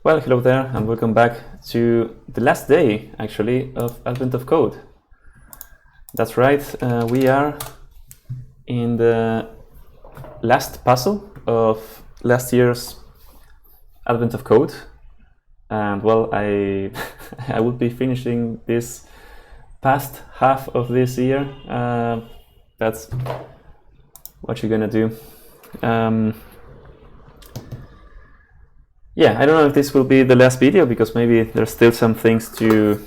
Well, hello there, and welcome back to the last day, actually, of Advent of Code. That's right, we are in the last puzzle of last year's Advent of Code. And well, I will be finishing this past half of this year. That's what you're gonna do. Yeah, I don't know if this will be the last video because maybe there's still some things to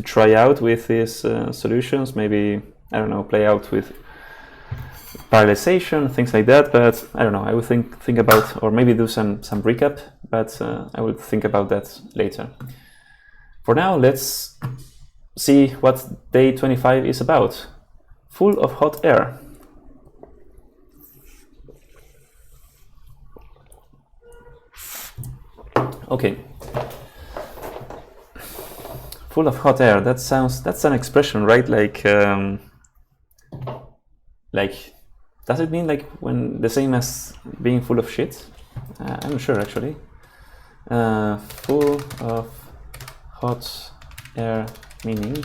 try out with these solutions. Maybe, I don't know, play out with parallelization, things like that. But I don't know. I will think about, or maybe do some recap. But I will think about that later. For now, let's see what day 25 is about. Full of hot air. Okay. Full of hot air. That's an expression, right? Like, does it mean like when the same as being full of shit? I'm not sure actually. Full of hot air meaning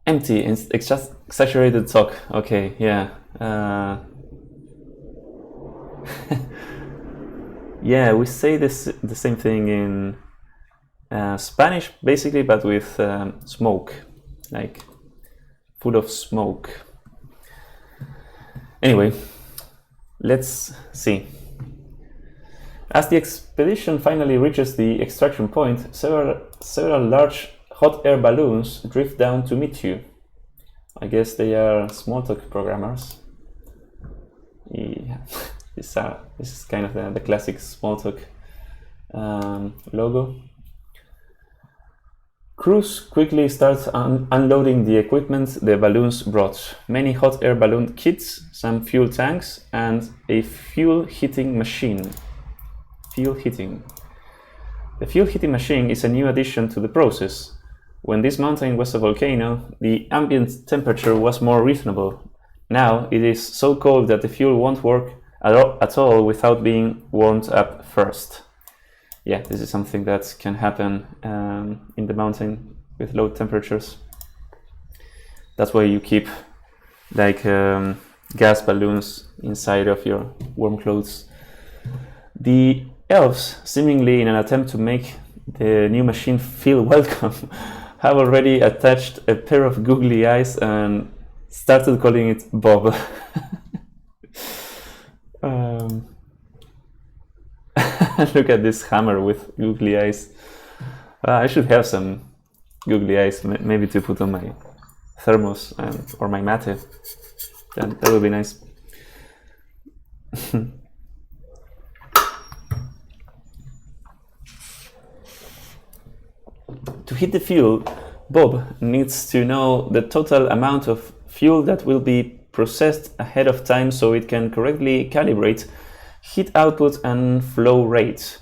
empty and exaggerated talk. Okay, yeah. Yeah, we say the same thing in Spanish, basically, but with smoke, like full of smoke. Anyway, let's see. As the expedition finally reaches the extraction point, several large hot air balloons drift down to meet you. I guess they are Smalltalk programmers. Yeah. This is kind of the classic Smalltalk logo. Crews quickly start unloading the equipment the balloons brought. Many hot air balloon kits, some fuel tanks, and a fuel heating machine. Fuel heating. The fuel heating machine is a new addition to the process. When this mountain was a volcano, the ambient temperature was more reasonable. Now it is so cold that the fuel won't work at all without being warmed up first. Yeah, this is something that can happen in the mountain with low temperatures. That's why you keep like gas balloons inside of your warm clothes. The elves, seemingly in an attempt to make the new machine feel welcome, have already attached a pair of googly eyes and started calling it Bob. Look at this hammer with googly eyes. I should have some googly eyes, maybe to put on my thermos or my mate. That would be nice. To heat the fuel, Bob needs to know the total amount of fuel that will be processed ahead of time so it can correctly calibrate heat output and flow rate.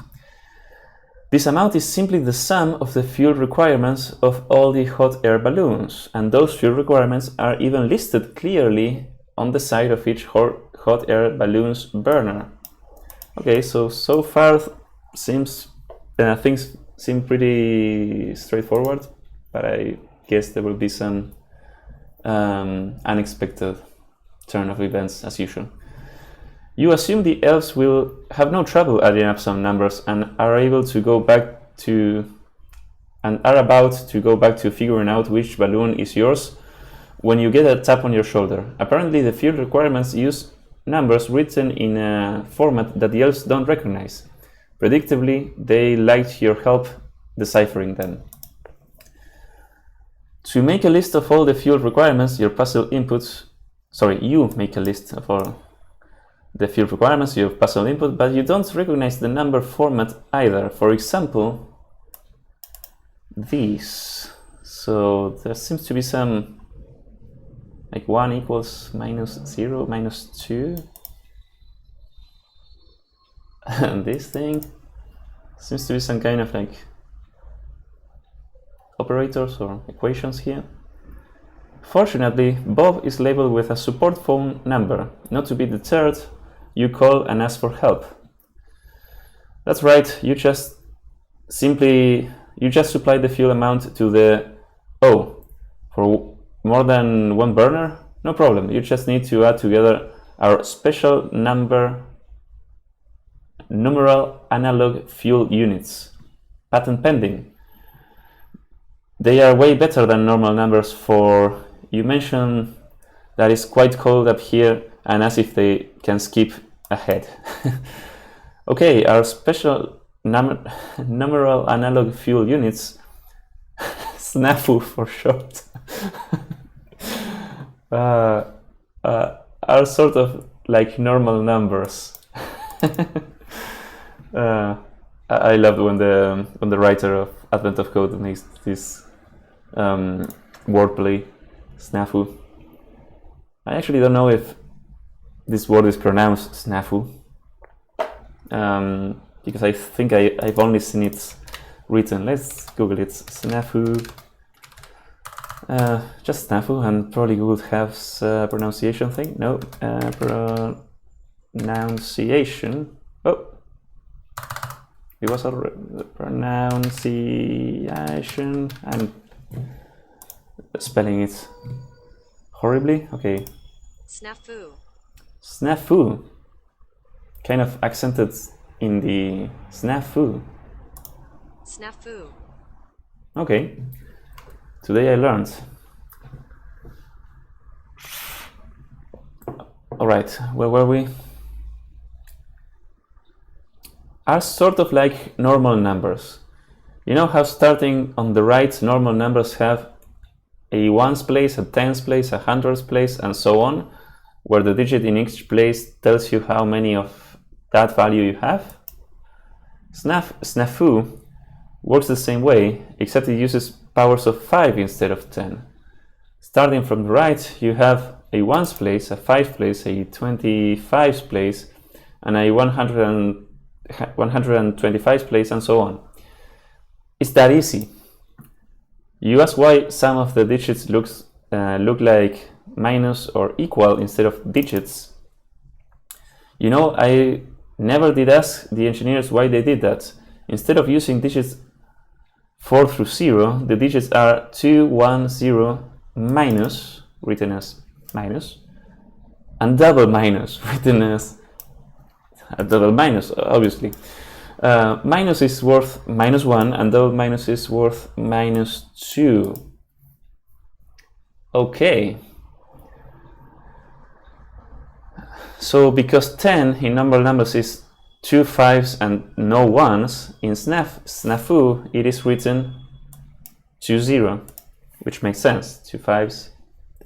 This amount is simply the sum of the fuel requirements of all the hot air balloons, and those fuel requirements are even listed clearly on the side of each hot air balloon's burner. Okay, so far things seem pretty straightforward, but I guess there will be some unexpected turn of events as usual. You assume the elves will have no trouble adding up some numbers and are about to go back to figuring out which balloon is yours when you get a tap on your shoulder. Apparently the field requirements use numbers written in a format that the elves don't recognize. Predictably, they liked your help deciphering them. To make a list of all the fuel requirements, you make a list of all the field requirements, you have puzzle input, but you don't recognize the number format either. For example, these. So there seems to be some, like 1 equals -0, -2. And this thing seems to be some kind of like operators or equations here. Fortunately, Bob is labeled with a support phone number. Not to be deterred, you call and ask for help. That's right. You just supply the fuel amount to the for more than one burner. No problem. You just need to add together our special numeral analog fuel units. Patent pending. They are way better than normal numbers for, you mentioned that it's quite cold up here and as if they can skip ahead. Okay, our special numeral analog fuel units, SNAFU for short, are sort of like normal numbers. I loved when the writer of Advent of Code makes this wordplay, SNAFU. I actually don't know if this word is pronounced SNAFU, because I think I've only seen it written. Let's Google it. SNAFU. Just SNAFU, and probably Google has a pronunciation thing. No, pronunciation. Oh, it was a pronunciation. I'm spelling it horribly. Okay. SNAFU. SNAFU. Kind of accented in the SNAFU. SNAFU. Okay. Today I learned. All right, where were we? Are sort of like normal numbers. You know how starting on the right, normal numbers have a ones place, a tens place, a hundreds place, and so on, where the digit in each place tells you how many of that value you have? SNAFU works the same way, except it uses powers of 5 instead of 10. Starting from the right, you have a ones place, a 5 place, a 25 place, and a 125 place, and so on. It's that easy. You ask why some of the digits look like minus or equal instead of digits. You know, I never did ask the engineers why they did that. Instead of using digits 4 through 0, the digits are 2, 1, 0, minus, written as minus, and double minus, written as a double minus, obviously. Minus is worth -1 and double minus is worth -2. Okay. So because 10 in normal numbers is 2 5s and no 1s, in SNAFU it is written 2 0, which makes sense, 2 5s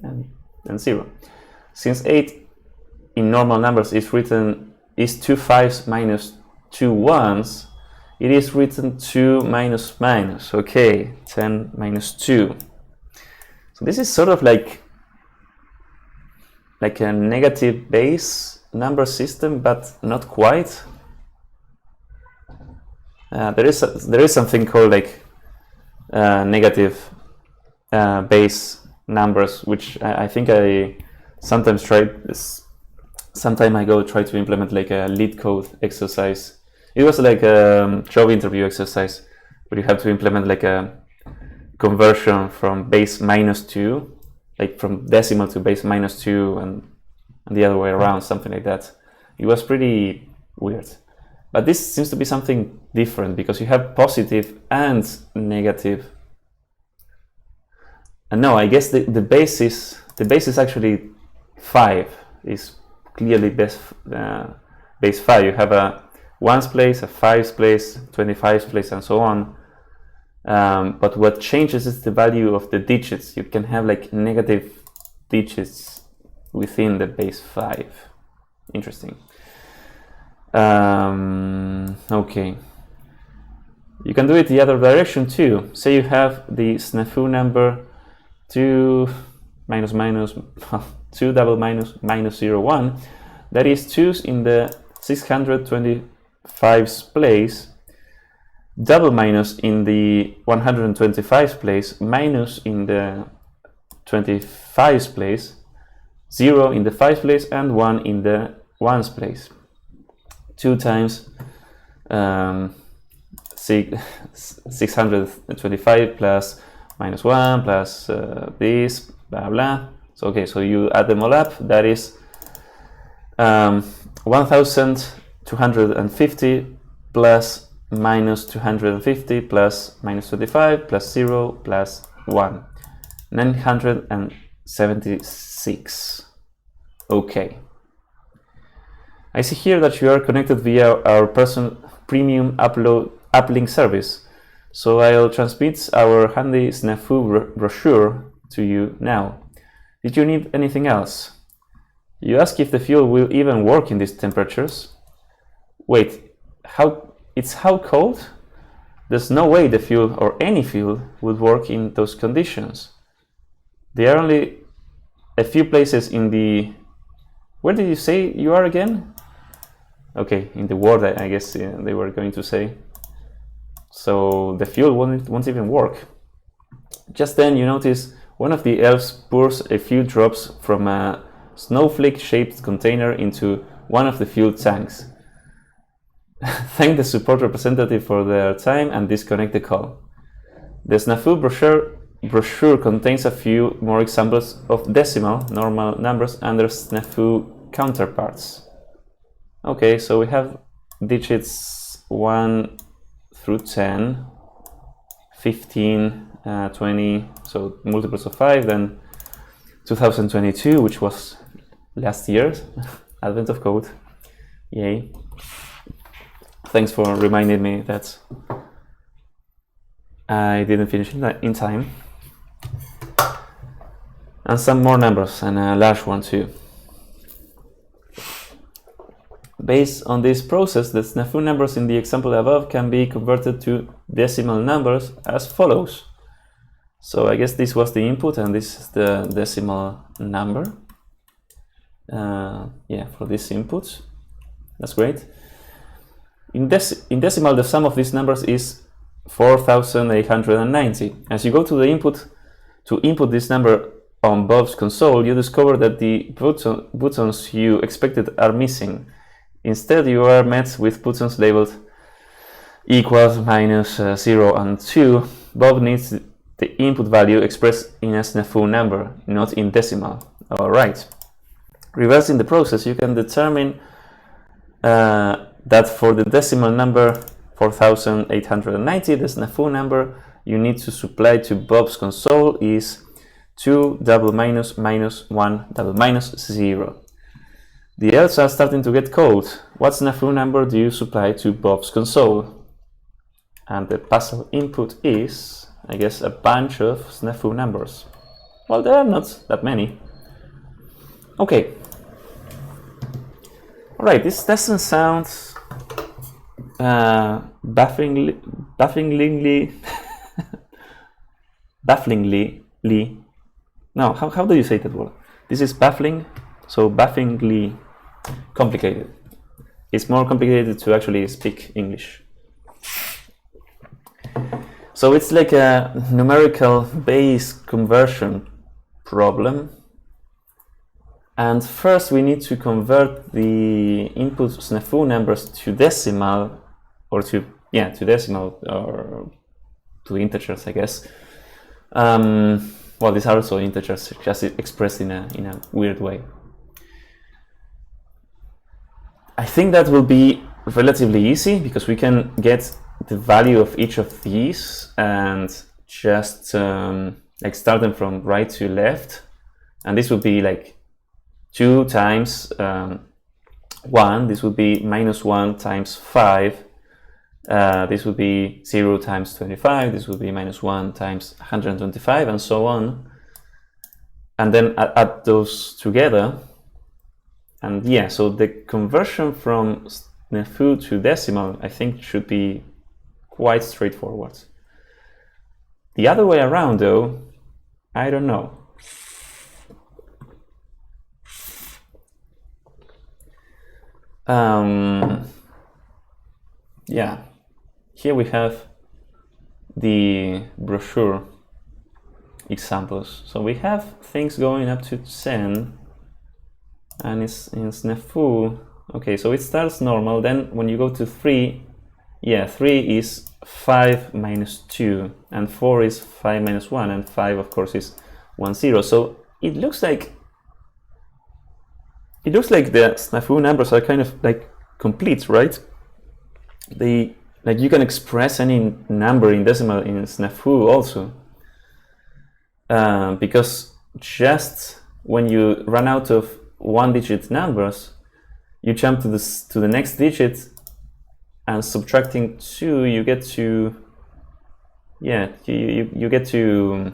and 0. Since 8 in normal numbers is 2 5s minus 2 1s, it is written 2 minus minus. Okay, 10 minus 2. So this is sort of like a negative base number system, but not quite. There is something called like negative base numbers, which I think I sometimes tried this. Sometime ago, try to implement like a lead code exercise. It was like a job interview exercise where you have to implement like a conversion from base -2, like from decimal to base -2, and the other way around, something like that. It was pretty weird. But this seems to be something different because you have positive and negative. And no, I guess the base is actually 5. Is clearly base 5. You have a 1's place, a 5's place, 25's place, and so on. But what changes is the value of the digits. You can have like negative digits within the base 5. Interesting. Okay. You can do it the other direction too. Say you have the SNAFU number 2 minus minus 2 double minus -0 1. That is 2's in the 625's place, double minus in the 125's place, minus in the 25's place, 0 in the 5's place, and 1 in the 1's place. 2 times 625 plus minus 1 plus this, blah blah. So okay, so you add them all up, that is 1250 plus minus 250 plus minus 25 plus 0 plus 1, 976. Okay. I see here that you are connected via our premium uplink service, so I'll transmit our handy SNAFU brochure to you now. Did you need anything else? You ask if the fuel will even work in these temperatures. Wait, it's how cold? There's no way the fuel or any fuel would work in those conditions. There are only a few places in the... Where did you say you are again? Okay, in the world, I guess they were going to say. So the fuel won't even work. Just then you notice one of the elves pours a few drops from a snowflake-shaped container into one of the fuel tanks. Thank the support representative for their time and disconnect the call. The SNAFU brochure contains a few more examples of decimal normal numbers and their SNAFU counterparts. Okay, so we have digits 1 through 10, 15, 20, so multiples of 5, then 2022, which was last year's advent of code. Yay. Thanks for reminding me that I didn't finish in time. And some more numbers, and a large one too. Based on this process, the SNAFU numbers in the example above can be converted to decimal numbers as follows. So I guess this was the input and this is the decimal number. Yeah, for this input. That's great. In decimal, the sum of these numbers is 4,890. As you go to the input to input this number on Bob's console, you discover that the buttons you expected are missing. Instead, you are met with buttons labeled equals, minus, 0, and 2. Bob needs the input value expressed in a SNAFU number, not in decimal. Alright. Reversing the process, you can determine that for the decimal number 4,890, the SNAFU number you need to supply to Bob's console is 2 double minus minus 1 double minus 0. The elves are starting to get cold. What SNAFU number do you supply to Bob's console? And the puzzle input is, I guess, a bunch of SNAFU numbers. Well, there are not that many. Okay. Alright, this doesn't sound bafflingly no, how do you say that word? This is baffling, so bafflingly complicated. It's more complicated to actually speak English. So it's like a numerical base conversion problem. And first we need to convert the input SNAFU numbers to decimal, or to decimal, or to integers, I guess. Well, these are also integers, just expressed in a weird way. I think that will be relatively easy because we can get the value of each of these and just like start them from right to left, and this would be like 2 times 1, this would be minus 1 times 5, this would be 0 times 25, this would be minus 1 times 125, and so on. And then add those together. And yeah, so the conversion from SNAFU to decimal, I think, should be quite straightforward. The other way around, though, I don't know. Yeah, here we have the brochure examples. So we have things going up to 10, and it's in SNAFU. Okay, so it starts normal, then when you go to 3, yeah, 3 is 5 minus 2, and 4 is 5 minus 1, and 5 of course is 1, 0. So it looks like the SNAFU numbers are kind of like complete, right? They, like, you can express any number in decimal in SNAFU also, because just when you run out of one-digit numbers, you jump to the next digit, and subtracting 2, you get to, yeah, you get to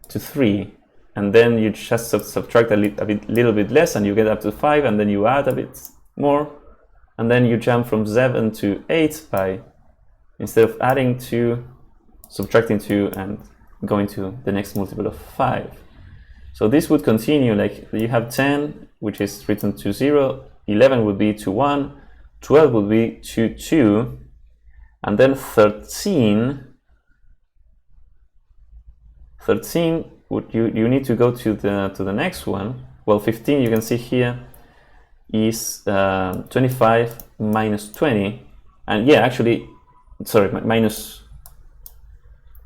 3, and then you just subtract a little bit less, and you get up to 5, and then you add a bit more, and then you jump from 7 to 8 by, instead of adding 2, subtracting 2 and going to the next multiple of 5. So this would continue, like you have 10, which is written to 0, 11 would be to 1, 12 would be to 2, and then 13 would, you need to go to the next one. Well, 15, you can see here, is 25 minus 20, and yeah, actually, sorry, minus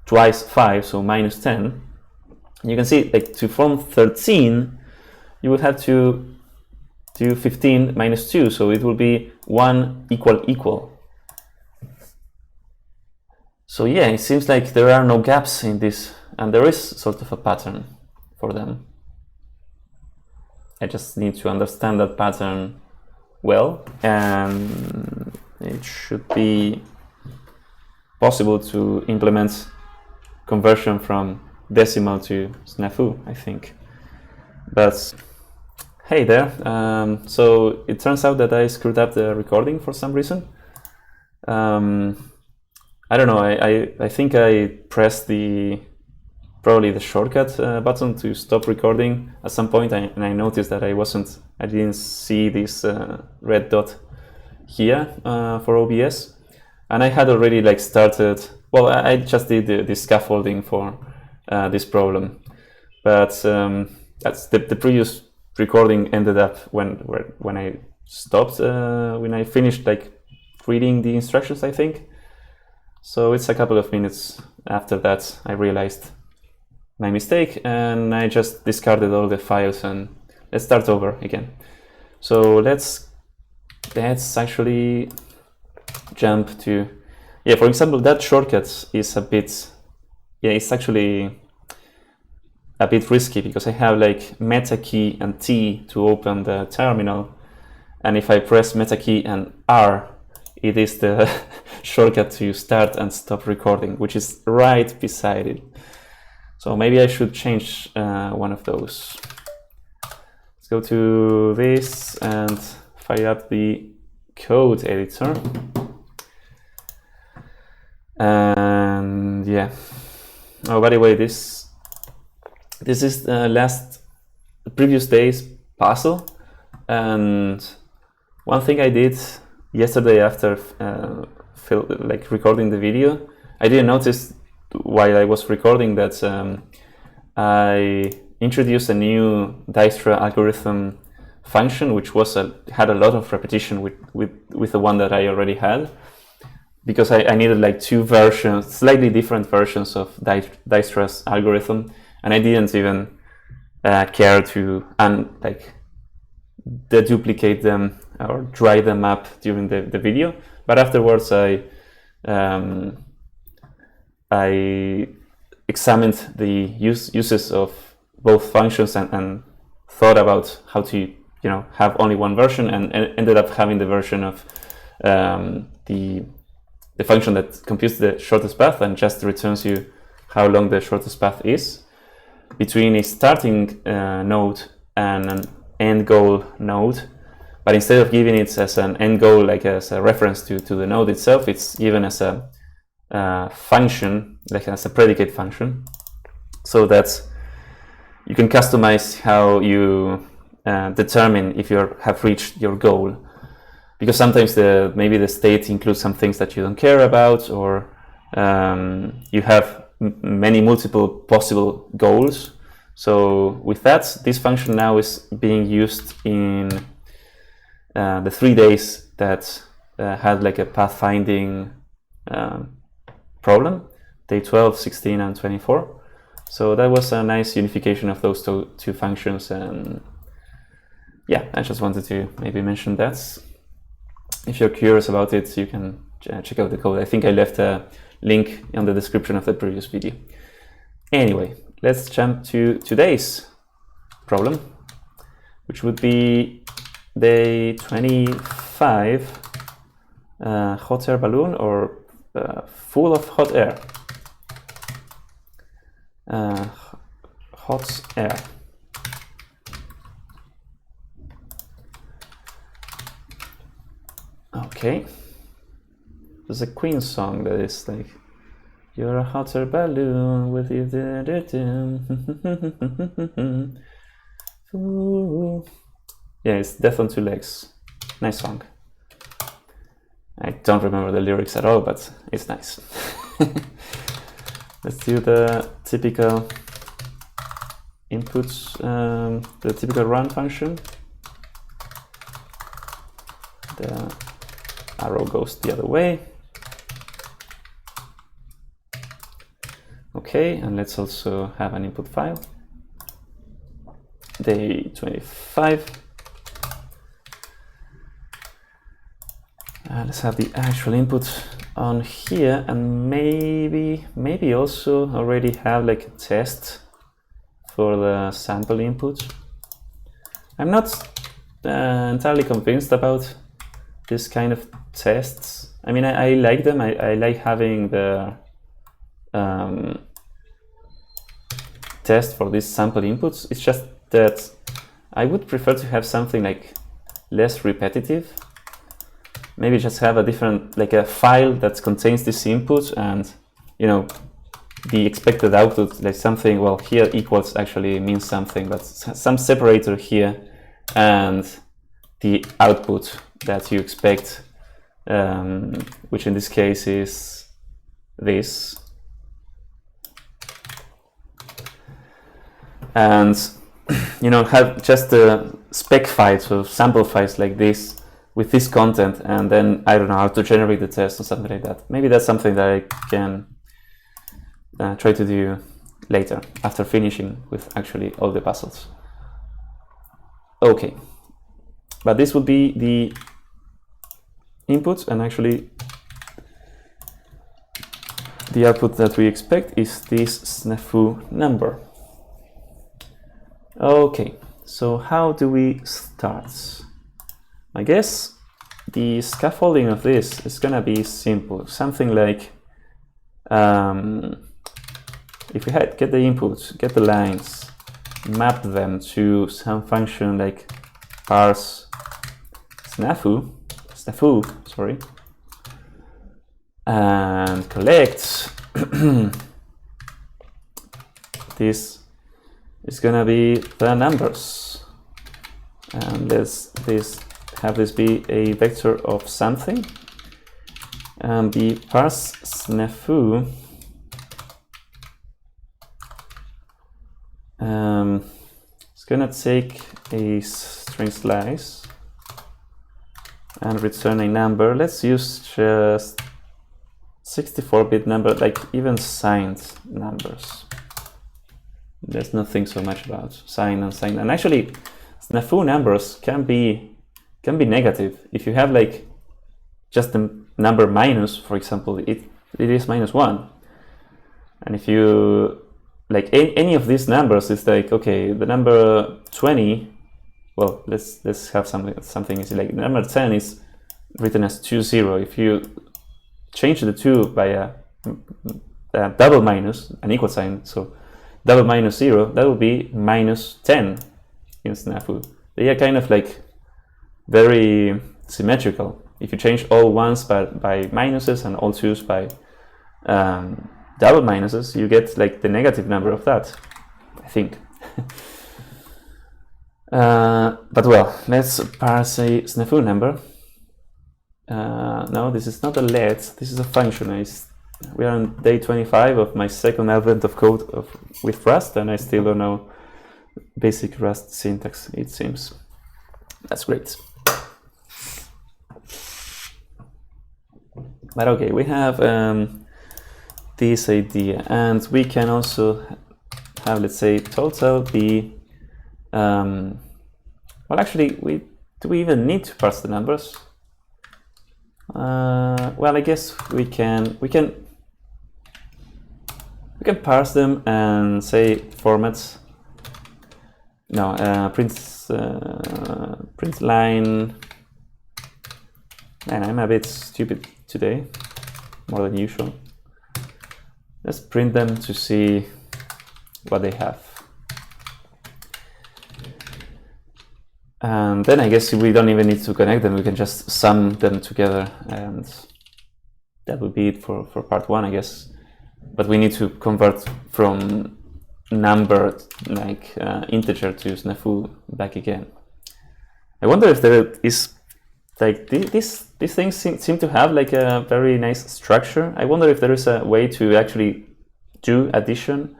twice 5, so minus 10. You can see, like, to form 13, you would have to do 15 minus 2, so it will be 1 equal. So yeah, it seems like there are no gaps in this, and there is sort of a pattern for them. I just need to understand that pattern well, and it should be possible to implement conversion from decimal to SNAFU, I think. But hey there, so it turns out that I screwed up the recording for some reason. I don't know, I think I pressed probably the shortcut button to stop recording at some point, and I noticed that I didn't see this red dot here for OBS, and I had already like started, well, I just did the scaffolding for this problem, but that's the previous recording ended up when I stopped, when I finished like reading the instructions, I think. So it's a couple of minutes after that I realized my mistake, and I just discarded all the files, and let's start over again. So let's actually jump to, yeah, for example, that shortcut is a bit, yeah, it's actually a bit risky because I have like meta key and T to open the terminal, and if I press meta key and R, it is the shortcut to start and stop recording, which is right beside it. So maybe I should change one of those. Let's go to this and fire up the code editor. And yeah. Oh, by the way, this is the previous day's puzzle. And one thing I did yesterday after recording the video, I didn't notice while I was recording that I introduced a new Dijkstra algorithm function, which had a lot of repetition with the one that I already had, because I needed like two versions, slightly different versions of Dijkstra's algorithm, and I didn't even care to deduplicate them or dry them up during the video. But afterwards I examined the uses of both functions and thought about how to have only one version, and ended up having the version of the function that computes the shortest path and just returns you how long the shortest path is between a starting node and an end goal node. But instead of giving it as an end goal, like as a reference to the node itself, it's given as a function, like as a predicate function, so that you can customize how you determine if you have reached your goal. Because sometimes maybe the state includes some things that you don't care about, or you have multiple possible goals. So with that, this function now is being used in the 3 days that had like a pathfinding problem, day 12, 16, and 24. So that was a nice unification of those two functions, and yeah, I just wanted to maybe mention that. If you're curious about it, you can check out the code. I think I left a link in the description of the previous video. Anyway, let's jump to today's problem, which would be day 25, hot air balloon, or full of hot air. Hot air. Okay. There's a Queen song that is like, you're a hot air balloon with you. Yeah, it's Death on Two Legs. Nice song. I don't remember the lyrics at all, but it's nice. Let's do the typical inputs, the typical run function. The arrow goes the other way. Okay, and let's also have an input file. Day 25. Let's have the actual input on here, and maybe also already have like a test for the sample input. I'm not entirely convinced about this kind of tests. I mean, I like them. I like having the test for these sample inputs. It's just that I would prefer to have something like less repetitive. Maybe just have a different, like a file that contains this input, and the expected output, like something, well, here equals actually means something, but some separator here, and the output that you expect, which in this case is this. And have just the spec files or sample files like this with this content, and then I don't know how to generate the test or something like that. Maybe that's something that I can try to do later after finishing with actually all the puzzles. Okay, but this would be the input, and actually the output that we expect is this SNAFU number. Okay, so how do we start? I guess the scaffolding of this is gonna be simple. Something like if we get the input, get the lines, map them to some function like parse SNAFU, sorry, and collect this is gonna be the numbers, and let's have this be a vector of something, and the parse SNAFU it's gonna take a string slice and return a number. Let's use just 64-bit number, like even signed numbers. Let's not think so much about sign and sign. And actually, SNAFU numbers can be negative. If you have like just the number minus, for example, it is -1. And if you like any of these numbers, it's like, okay, the number 20. Well, let's have something is like number 10 is written as 20. If you change the 2 by a double minus, an equal sign, so double minus 0, that would be -10 in SNAFU. They are kind of like very symmetrical. If you change all ones by minuses and all twos by double minuses, you get like the negative number of that, I think. But well, let's parse a SNAFU number. No, this is not a let, this is a function. We are on day 25 of my second advent of code with Rust, and I still don't know basic Rust syntax, it seems. That's great. But okay, we have this idea, and we can also have, let's say, total be, well, actually, do we even need to parse the numbers? Well, I guess we can parse them and say formats. No, print line. Man, I'm a bit stupid today, more than usual. Let's print them to see what they have. And then I guess we don't even need to connect them, we can just sum them together, and that would be it for part 1, I guess. But we need to convert from numbered, like integer, to SNAFU back again. I wonder if there is, like, these things seem to have like a very nice structure. I wonder if there is a way to actually do addition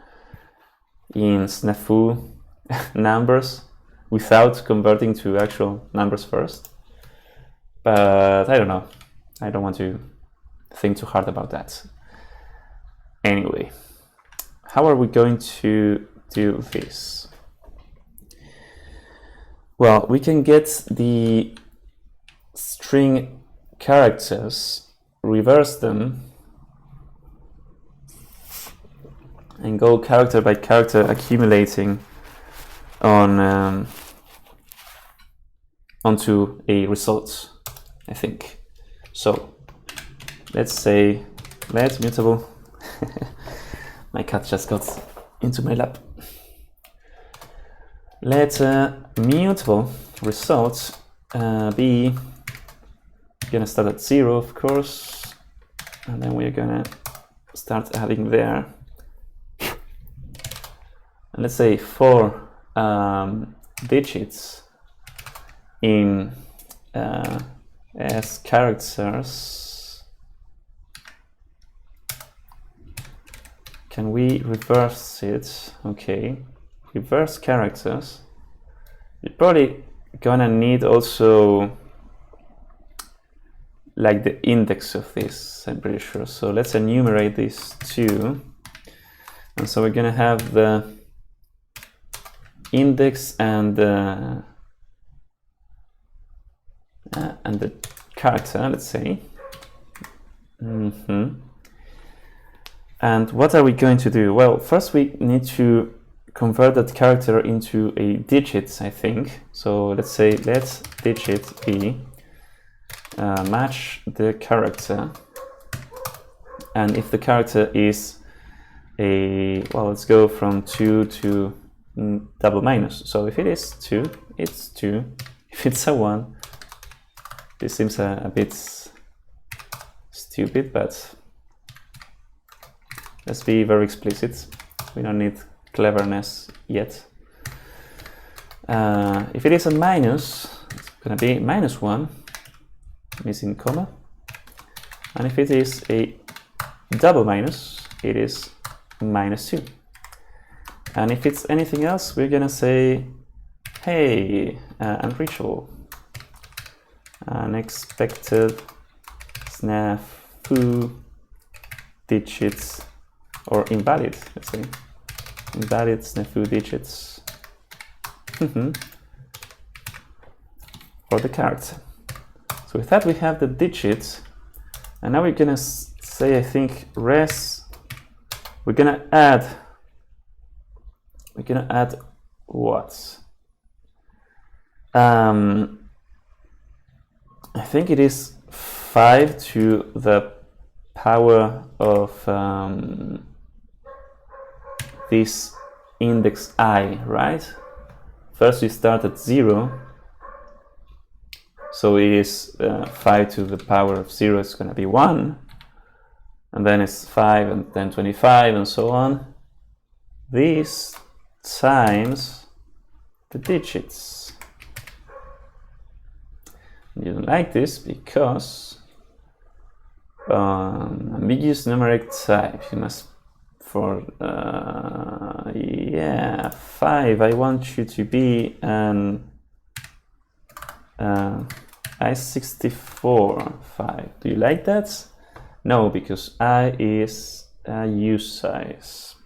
in SNAFU numbers without converting to actual numbers first. But I don't know. I don't want to think too hard about that. Anyway, how are we going to do this? Well, we can get the string characters, reverse them, and go character by character, accumulating on onto a result, I think. So let's say let mutable. My cat just got into my lap. Let mutable result be gonna start at 0, of course, and then we're gonna start adding there. And let's say 4 digits in as characters. Can we reverse it? Okay, reverse characters. You're probably gonna need also like the index of this, I'm pretty sure. So let's enumerate these two. And so we're gonna have the index and the character, let's say. And what are we going to do? Well, first we need to convert that character into a digit, I think. So let's say let digit be match the character. And if the character is a, well, let's go from 2 to double minus. So if it is 2, it's 2. If it's a 1, this seems a bit stupid, but let's be very explicit. We don't need cleverness yet. If it is a minus, it's going to be -1, missing comma. And if it is a double minus, it is -2. And if it's anything else, we're going to say, hey, unreachable. Unexpected SNAFU digits, or invalid, let's say. Invalid SNAFU digits for the character. So with that we have the digits, and now we're gonna say, I think, res. We're gonna add what? I think it is 5 to the power of this index I, right? First we start at 0, so it is 5 to the power of 0 is going to be 1, and then it's 5 and then 25 and so on. These times the digits. You don't like this because ambiguous numeric type, you must, for yeah, 5, I want you to be an I64 5. Do you like that? No, because I is a U size.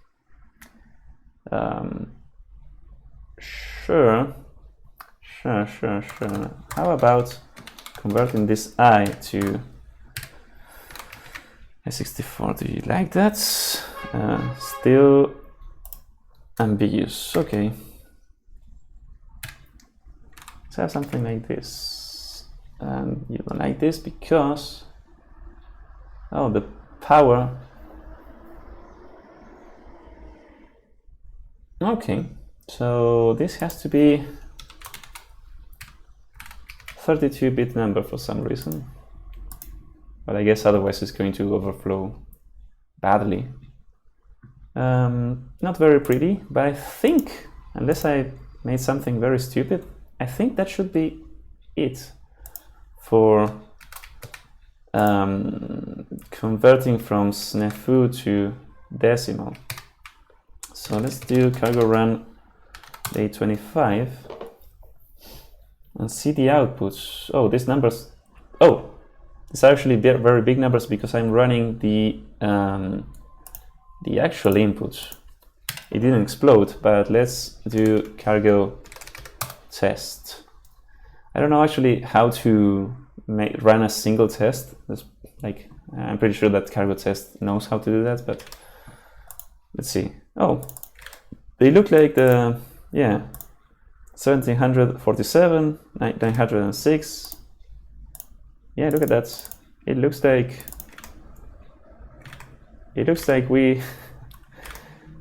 Sure. How about converting this I to a 64? Do you like that? Still ambiguous. Okay. Let's have something like this. And you don't like this because, oh, the power. Okay, so this has to be 32-bit number for some reason. But I guess otherwise it's going to overflow badly. Not very pretty, but I think, unless I made something very stupid, I think that should be it for converting from SNAFU to decimal. So let's do cargo run day 25 and see the outputs. Oh, these numbers. Oh, these are actually very big numbers because I'm running the actual inputs. It didn't explode, but let's do cargo test. I don't know actually how to run a single test. Like, I'm pretty sure that cargo test knows how to do that, but let's see. Oh, they look like the, yeah, 1747, 906. Yeah, look at that. It looks like we,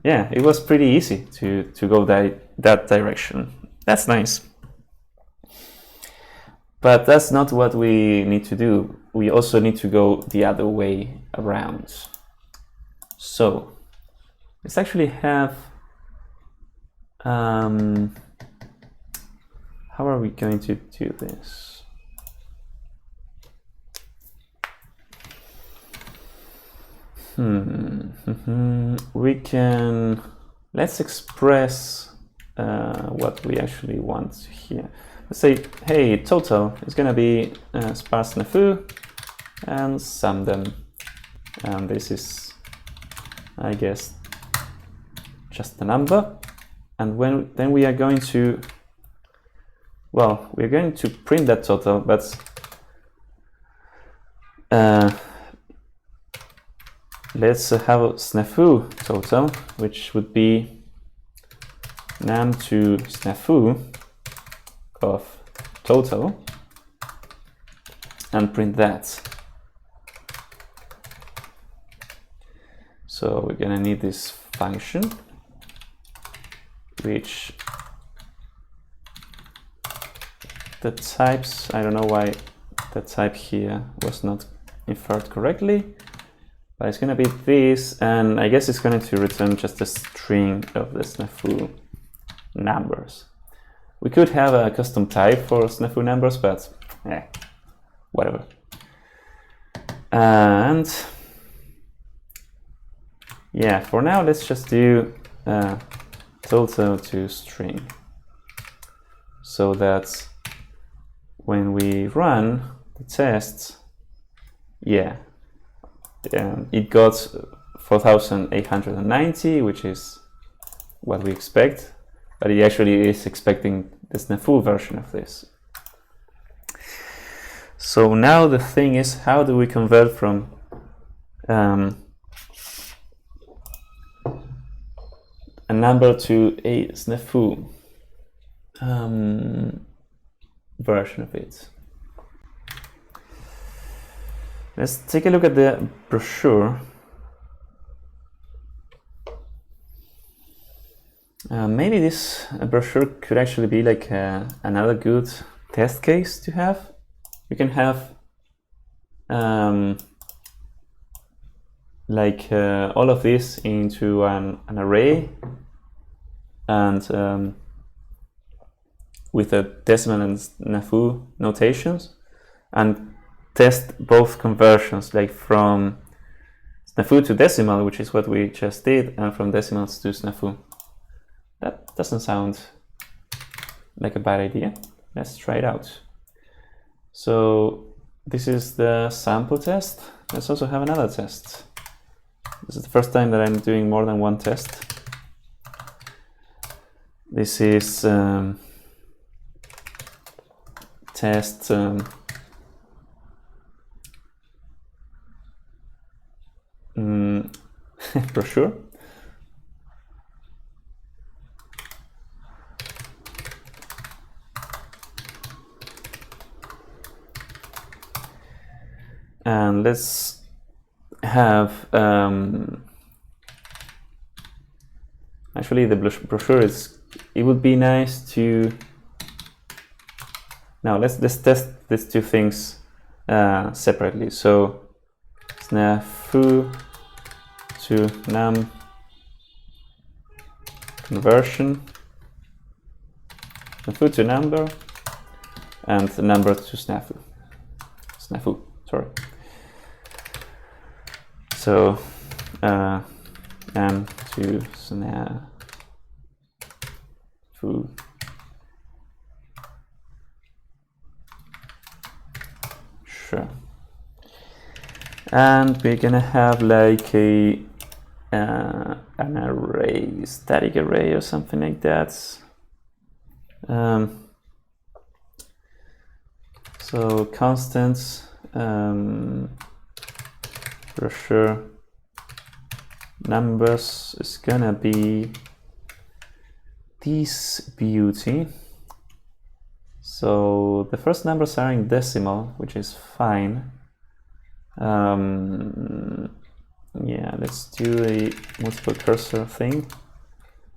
yeah, it was pretty easy to go that direction. That's nice. But that's not what we need to do. We also need to go the other way around. So let's actually have, how are we going to do this? We can, let's express what we actually want here. Let's say, hey, total is going to be sparse SNAFU and sum them. And this is, I guess, just a number. And then we are going to, well, we're going to print that total, but let's have a SNAFU total, which would be num to SNAFU of total, and print that. So we're gonna need this function, which the types, I don't know why the type here was not inferred correctly, but it's gonna be this, and I guess it's going to return just a string of the SNAFU numbers. We could have a custom type for SNAFU numbers, but whatever. And yeah, for now, let's just do total to string, so that when we run the tests, yeah, it got 4,890, which is what we expect, but it actually is expecting the SNAFU version of this. So now the thing is, how do we convert from a number to a SNAFU version of it? Let's take a look at the brochure. Maybe this brochure could actually be like another good test case to have. You can have all of this into an array, and with the decimal and SNAFU notations, and test both conversions, like from SNAFU to decimal, which is what we just did, and from decimals to SNAFU. That doesn't sound like a bad idea. Let's try it out. So this is the sample test. Let's also have another test. This is the first time that I'm doing more than one test. This is test brochure. And let's have actually the brochure is, it would be nice to, now let's test these two things separately. So SNAFU to num conversion, SNAFU to number, and the number to SNAFU. Sorry. So num to SNAFU. Sure. And we're gonna have like an array, static array or something like that. So constants, brochure numbers is gonna be this beauty. So the first numbers are in decimal, which is fine. Yeah, let's do a multiple cursor thing.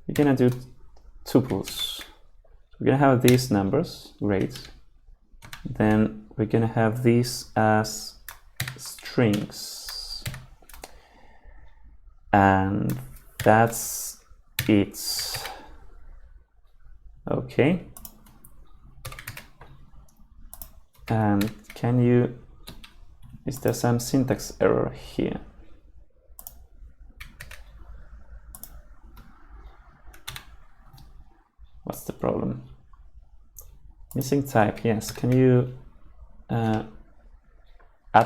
We're gonna do tuples. We're gonna have these numbers, great. Then we're gonna have these as strings. And that's it. Okay. And can you, is there some syntax error here? What's the problem? Missing type, yes. Can you add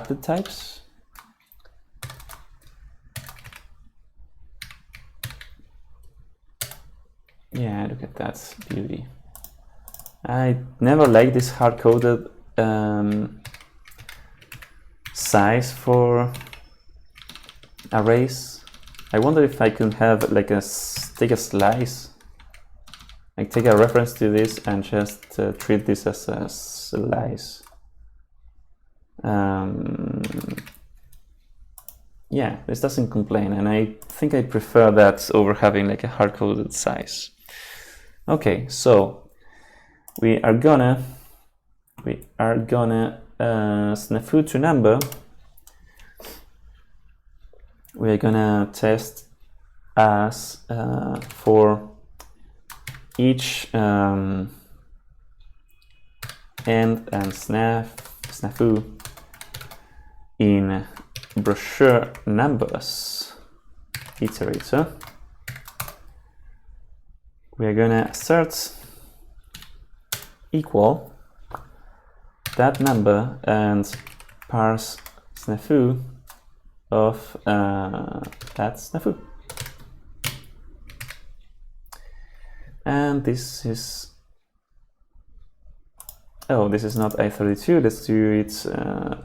the types? Yeah, look at that beauty. I never liked this hard-coded size for arrays. I wonder if I could have like take a slice, like take a reference to this and just treat this as a slice. Yeah, this doesn't complain, and I think I prefer that over having like a hard-coded size. Okay, so we are gonna SNAFU to number. We are gonna test as for each end and SNAFU in brochure numbers iterator. We are gonna assert equal that number and parse SNAFU of that SNAFU. And this is, oh, this is not I32, let's do it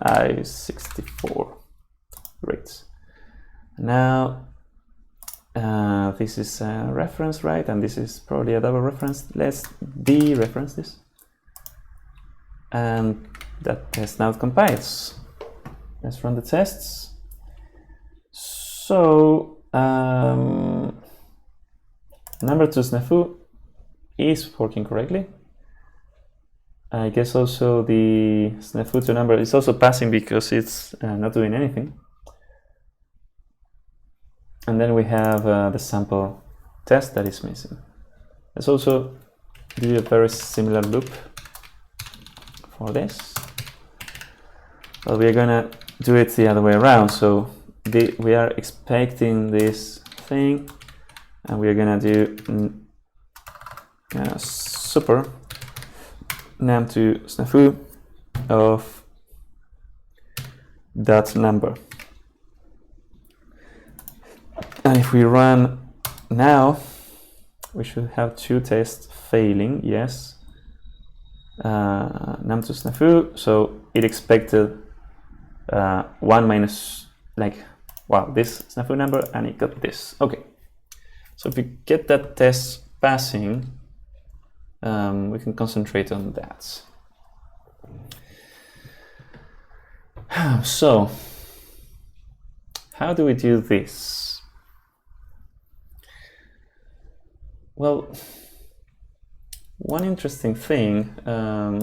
I64. Great. Now this is a reference, right? And this is probably a double reference. Let's dereference this. And that test now compiles. Let's run the tests. So number to SNAFU is working correctly. I guess also the SNAFU to number is also passing because it's not doing anything. And then we have the sample test that is missing. Let's also do a very similar loop for this. Well, we're gonna do it the other way around. So we are expecting this thing, and we are gonna do super num to SNAFU of that number. And if we run now, we should have 2 tests failing, yes. Num2 SNAFU, so it expected 1 minus, like, wow, this SNAFU number, and it got this. Okay, so if we get that test passing, we can concentrate on that. So, how do we do this? Well, one interesting thing, well,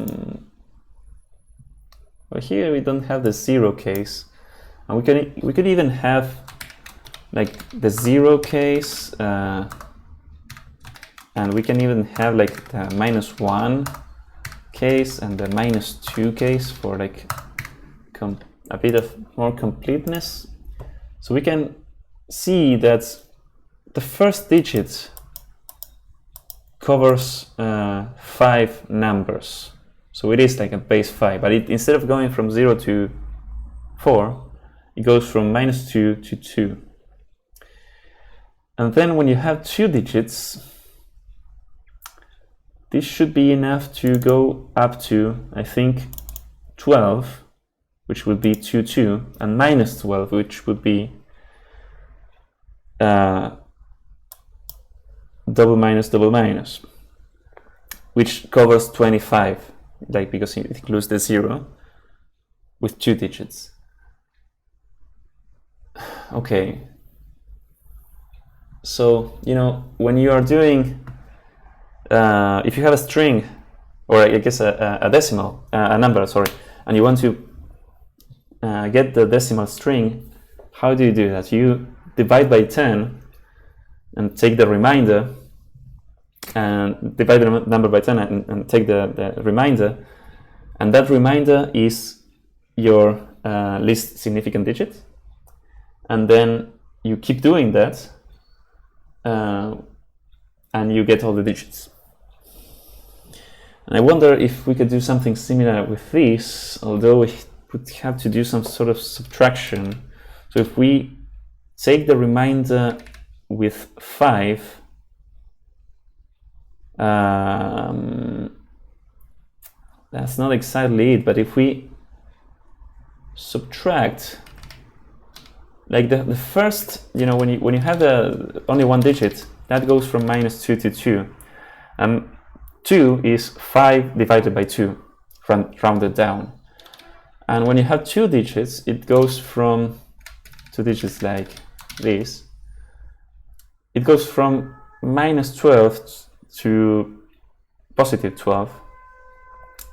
here we don't have the 0 case, and we could even have like the 0 case, and we can even have like the -1 case and the -2 case for like a bit of more completeness. So we can see that the first digit covers 5 numbers. So it is like a base 5, but instead of going from 0 to 4, it goes from -2 to 2. And then when you have 2 digits, this should be enough to go up to, I think, 12, which would be 2, 2, and -12, which would be double minus, which covers 25, like, because it includes the 0 with 2 digits. Okay, so you know, when you are doing, if you have a string, or I guess a decimal, a number, sorry, and you want to get the decimal string, how do you do that? You divide by 10 and take the remainder, and divide the number by 10 and take the remainder, and that remainder is your least significant digit, and then you keep doing that, and you get all the digits. And I wonder if we could do something similar with this, although we would have to do some sort of subtraction. So if we take the remainder with 5, that's not exactly it, but if we subtract, like the first, you know, when you have only 1 digit, that goes from -2 to 2, and 2 is 5 divided by 2, rounded down. And when you have 2 digits, it goes from 2 digits like this, it goes from -12 to +12,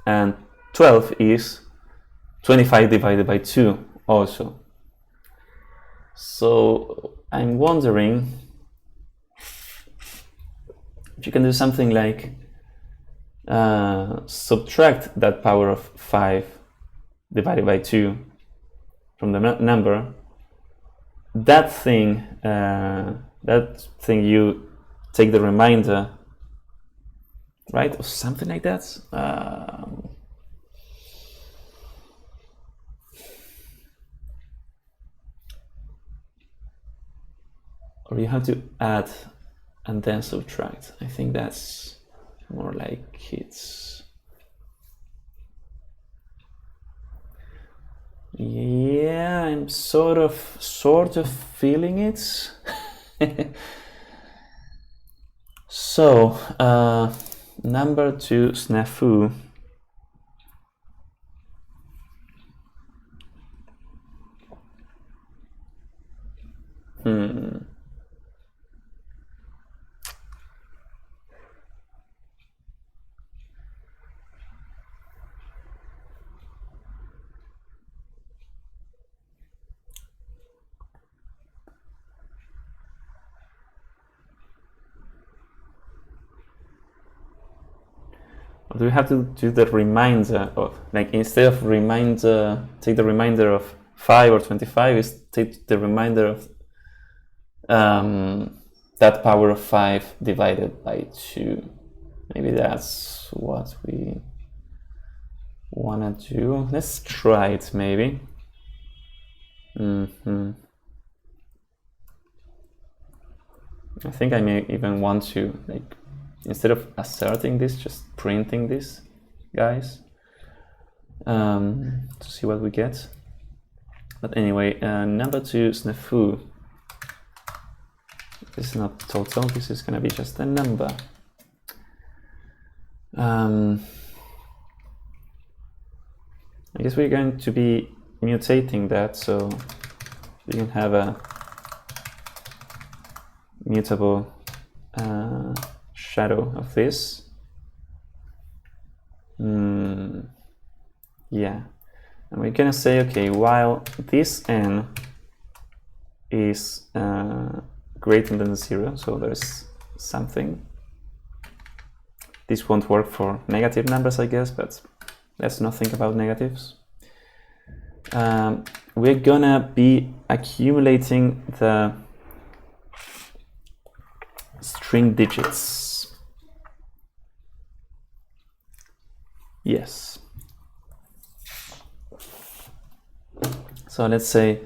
and 12 is 25 divided by 2 also. So I'm wondering if you can do something like subtract that power of 5 divided by 2 from the number. That thing you take the remainder, right, or something like that. Or you have to add and then subtract. I think that's more like it's. Yeah, I'm sort of feeling it. So, number 2 SNAFU. Do we have to do the remainder of, like, instead of remainder, take the remainder of 5 or 25, is take the remainder of that power of 5 divided by 2. Maybe that's what we want to do. Let's try it, maybe. I think I may even want to, like, instead of asserting this, just printing this, guys, to see what we get. But anyway, number 2 SNAFU. This is not total, this is gonna be just a number. I guess we're going to be mutating that, so we can have a mutable shadow of this. Yeah, and we're gonna say, okay, while this n is greater than 0, so there's something. This won't work for negative numbers, I guess, but let's not think about negatives. We're gonna be accumulating the string digits. Yes. So let's say,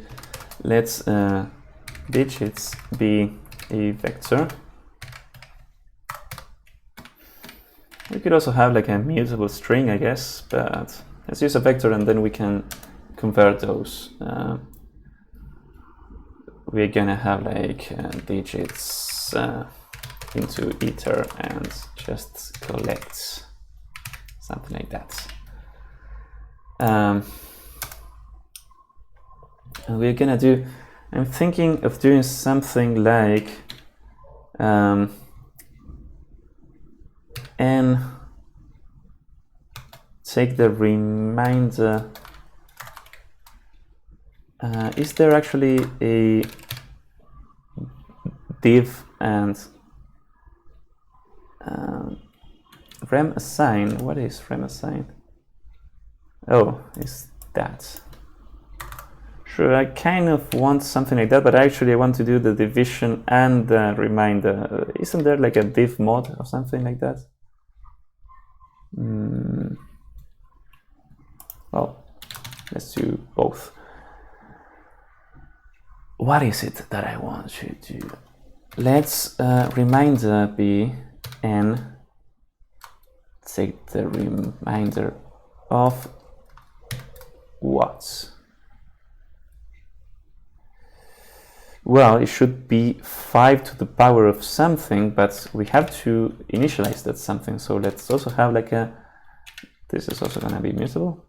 let's digits be a vector. We could also have like a mutable string, I guess, but let's use a vector and then we can convert those. We're gonna have like digits into ether and just collect something like that. And we're gonna do, I'm thinking of doing something like and take the remainder. Is there actually a div and rem assign? What is rem assign? Oh, is that? Sure, I kind of want something like that, but actually I want to do the division and the remainder. Isn't there like a div mod or something like that? Well, let's do both. What is it that I want to do? Let's remainder be n. Take the remainder of what? Well, it should be 5 to the power of something, but we have to initialize that something. So let's also have like a, this is also going to be mutable.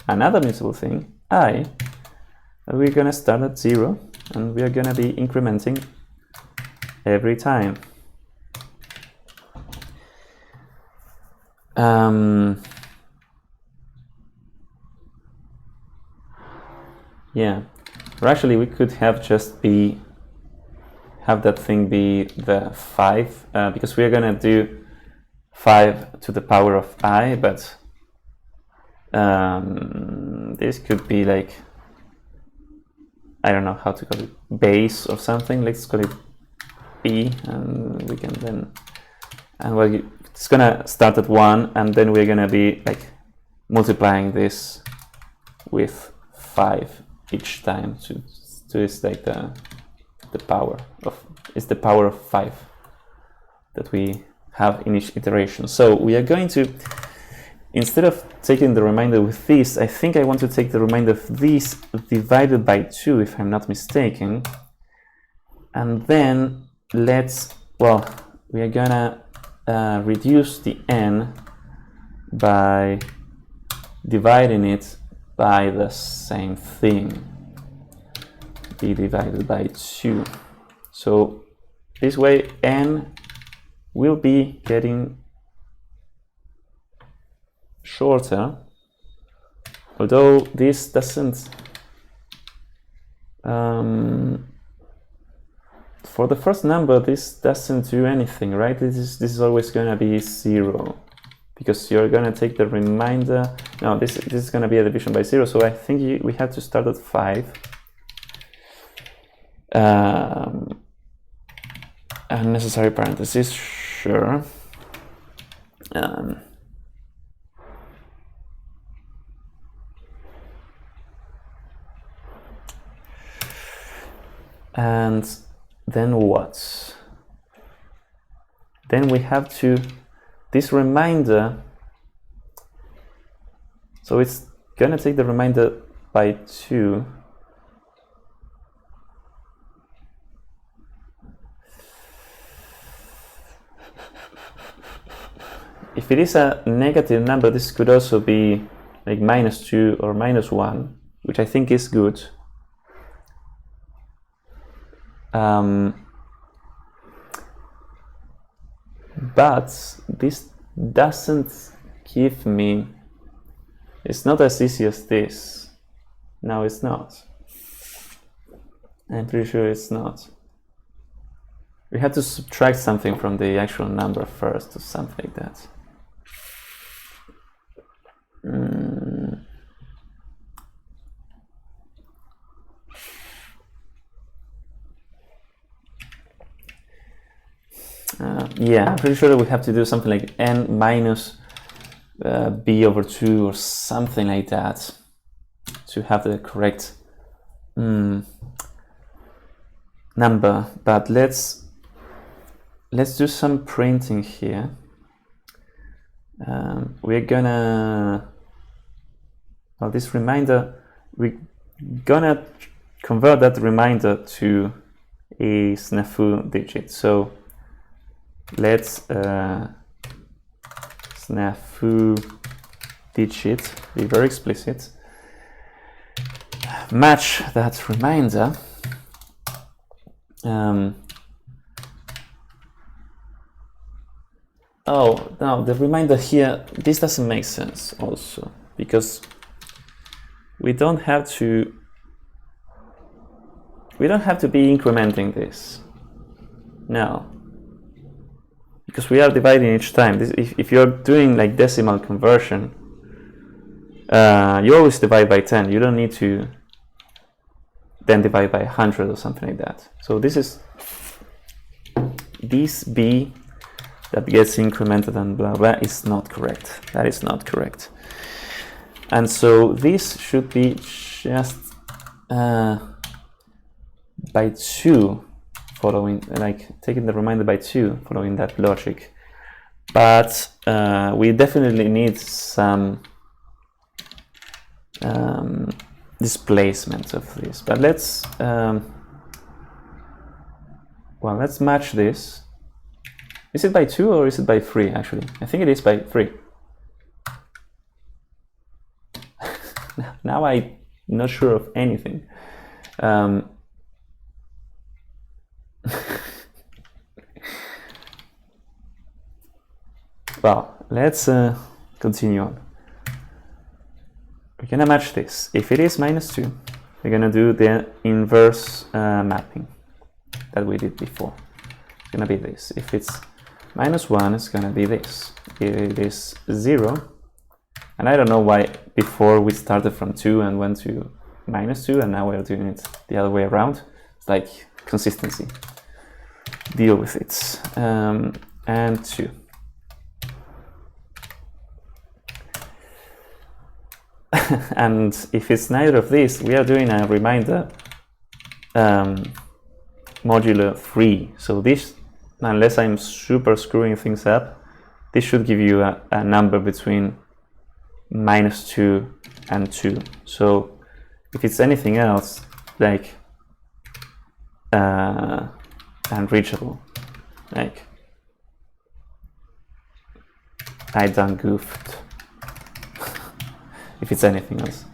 Another mutable thing, I. We're going to start at 0 and we are going to be incrementing every time. Yeah. Or actually, we could have just have that thing be the 5, because we are gonna do 5 to the power of I, but this could be like, I don't know how to call it, base or something. Let's call it B, and we can then, and well, it's gonna start at 1, and then we're gonna be like multiplying this with 5 each time to is like the power of, is the power of 5 that we have in each iteration. So we are going to, instead of taking the remainder with this, I think I want to take the remainder of this divided by 2, if I'm not mistaken, and then let's, well, we are gonna reduce the n by dividing it by the same thing, b divided by 2. So this way n will be getting shorter, although this doesn't, for the first number this doesn't do anything, right? This is always going to be 0, because you're going to take the remainder. No, this is going to be a division by 0, so I think we have to start at 5. Unnecessary parentheses, sure. And then what? Then we have to, this remainder, so it's gonna take the remainder by 2. If it is a negative number, this could also be like -2 or -1, which I think is good. But this doesn't give me, it's not as easy as this. No, it's not. I'm pretty sure it's not. We have to subtract something from the actual number first or something like that. Yeah, I'm pretty sure that we have to do something like n minus b over 2 or something like that to have the correct number. But let's do some printing here. We're gonna, well, this remainder, we're gonna convert that remainder to a SNAFU digit. So let's SNAFU digit, be very explicit, match that remainder. Oh, no, the remainder here, this doesn't make sense also, because we don't have to be incrementing this. No. Because we are dividing each time. If you're doing like decimal conversion, you always divide by 10. You don't need to then divide by 100 or something like that. So this is this b that gets incremented and blah blah is not correct. That is not correct. And so this should be just by 2. Following, like taking the remainder by 2, following that logic. But we definitely need some displacement of this. But let's let's match this. Is it by 2 or is it by 3 actually? I think it is by 3. Now I'm not sure of anything. Well, let's continue on. We're gonna match this. If it is -2, we're gonna do the inverse mapping that we did before. It's gonna be this. If it's -1, it's gonna be this. If it is 0, and I don't know why before we started from 2 and went to -2, and now we're doing it the other way around. It's like consistency. Deal with it. And 2. And if it's neither of these, we are doing a remainder modulo 3. So this, unless I'm super screwing things up, this should give you a number between -2 and 2. So if it's anything else, like unreachable, like I done goofed. If it's anything else.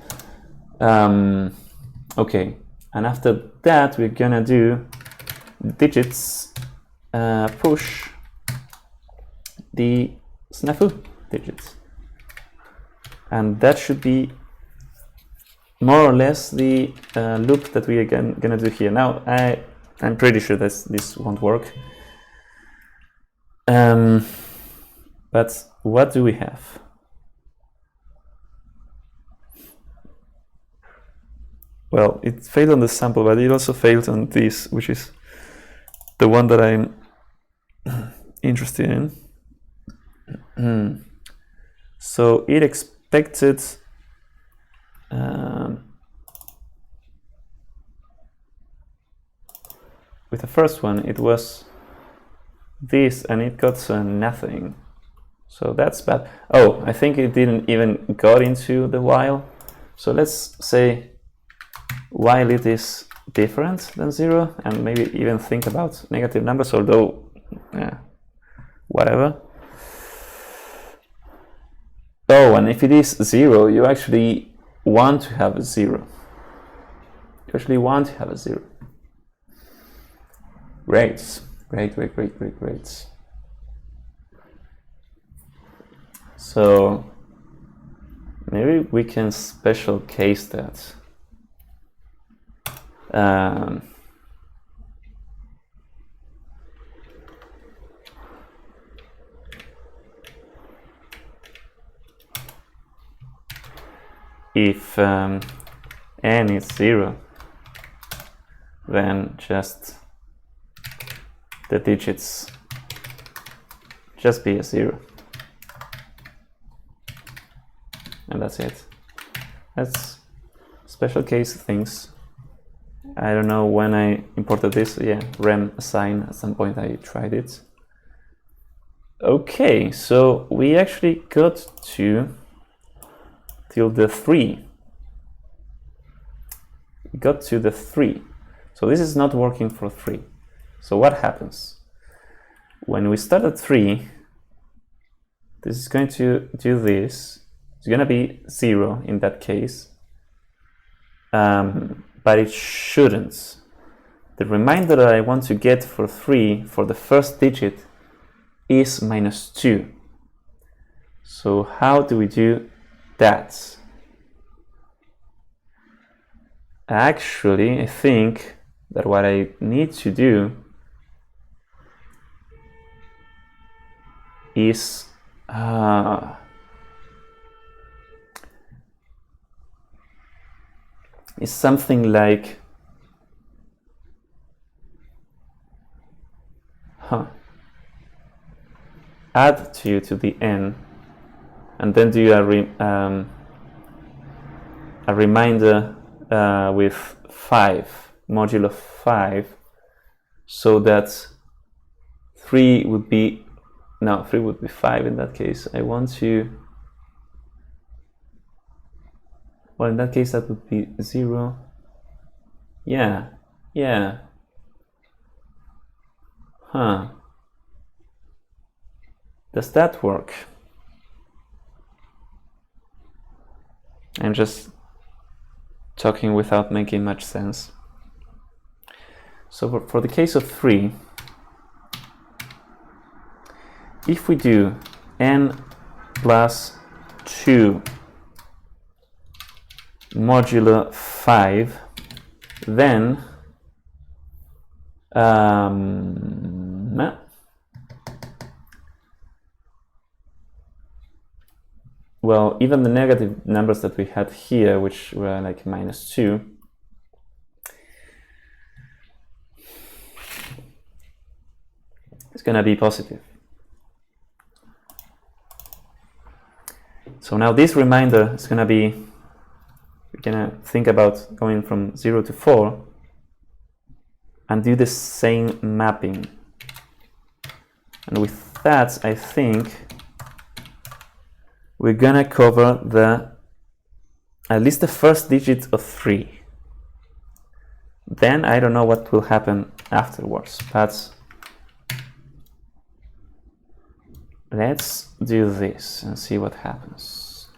Okay, and after that we're gonna do digits push the SNAFU digits, and that should be more or less the loop that we are gonna do here. Now I'm pretty sure this won't work, but what do we have? Well, it failed on the sample, but it also failed on this, which is the one that I'm interested in. So it expected with the first one, it was this and it got nothing. So that's bad. Oh, I think it didn't even got into the while. So let's say while it is different than 0, and maybe even think about negative numbers, although whatever. Oh, and if it is 0, you actually want to have a 0. You actually want to have a 0. Great. Great. So maybe we can special case that. If n is 0, then just the digits just be a 0. And that's it. That's special case things. I don't know when I imported this. Yeah, rem assign, at some point I tried it. Okay, so we actually got to till the 3. We got to the 3. So this is not working for 3. So what happens? When we start at 3, this is going to do this. It's going to be 0 in that case. But it shouldn't. The reminder that I want to get for 3 for the first digit is -2. So how do we do that? Actually, I think that what I need to do is something like add 2 to the n, and then do a reminder with 5, modulo 5, so that 3 would be, no, 3 would be 5 in that case. I want to, well, in that case that would be 0. Yeah. Does that work? I'm just talking without making much sense. So for the case of 3, if we do n plus 2 modulo 5, then well, even the negative numbers that we had here, which were like -2, it's going to be positive. So now this reminder is going to be, we're going to think about going from 0 to 4 and do the same mapping. And with that, I think we're gonna cover at least the first digit of 3. Then I don't know what will happen afterwards, but let's do this and see what happens.